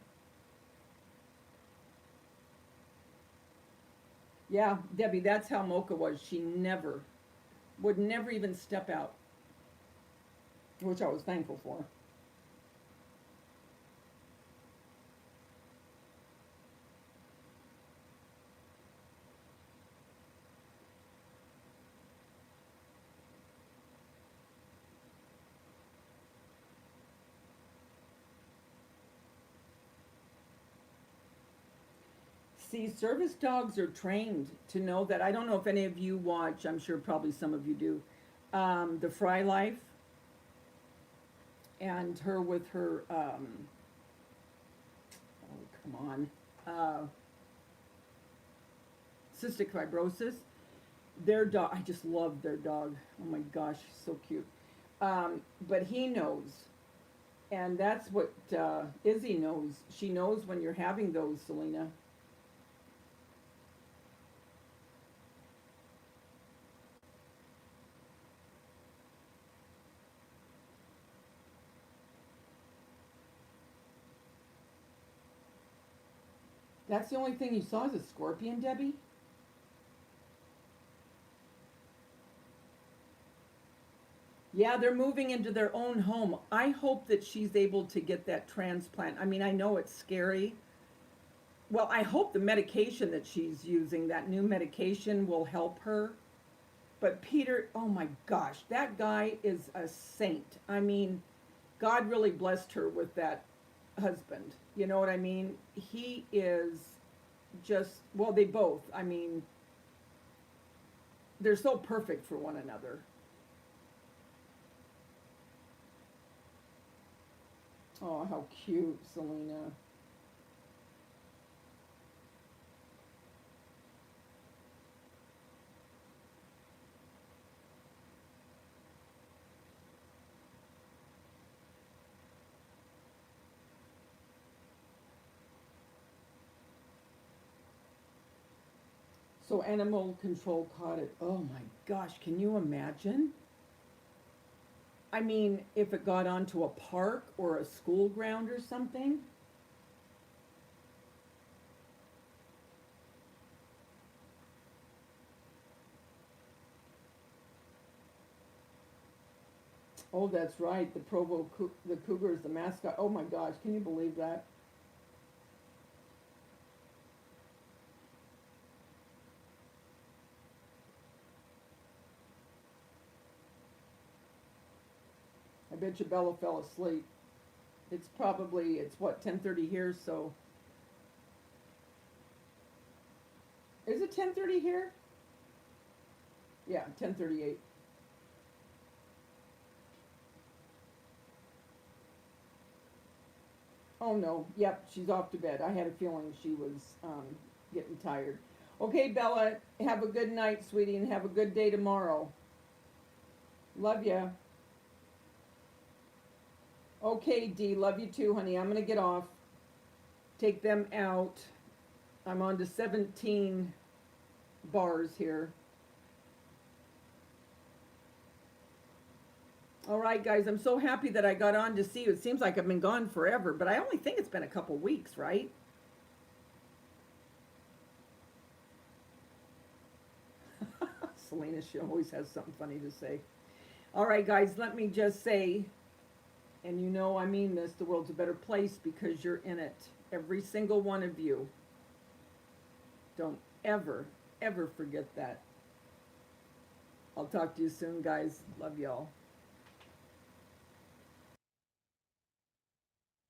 Yeah, Debbie, that's how Mocha was. She would never even step out, which I was thankful for. See, service dogs are trained to know that. I don't know if any of you watch, I'm sure probably some of you do, The Fry Life, and her with her, oh, come on, cystic fibrosis. Their dog, I just love their dog. Oh my gosh, so cute. But he knows, and that's what Izzy knows. She knows when you're having those, Selena. That's the only thing you saw is a scorpion, Debbie? Yeah, they're moving into their own home. I hope that she's able to get that transplant. I mean, I know it's scary. Well, I hope the medication that she's using, that new medication, will help her. But Peter, oh my gosh, that guy is a saint. I mean, God really blessed her with that husband. You know what I mean? He is just, well, they both, I mean, they're so perfect for one another. Oh, how cute, Selena. So animal control caught it. Oh my gosh, can you imagine? I mean, if it got onto a park or a school ground or something. Oh, that's right. The cougar is the mascot. Oh my gosh, can you believe that? I bet you Bella fell asleep. It's what, 10:30 here, so is it 10:30 here? Yeah, 10:38. Oh no, yep, she's off to bed. I had a feeling she was getting tired. Okay, Bella, have a good night, sweetie, and have a good day tomorrow. Love ya. Okay, Dee, love you too, honey. I'm gonna get off. Take them out. I'm on to 17 bars here. All right, guys, I'm so happy that I got on to see you. It seems like I've been gone forever, but I only think it's been a couple weeks, right? Selena, she always has something funny to say. All right, guys, let me just say, and you know I mean this, the world's a better place because you're in it. Every single one of you. Don't ever, ever forget that. I'll talk to you soon, guys. Love y'all.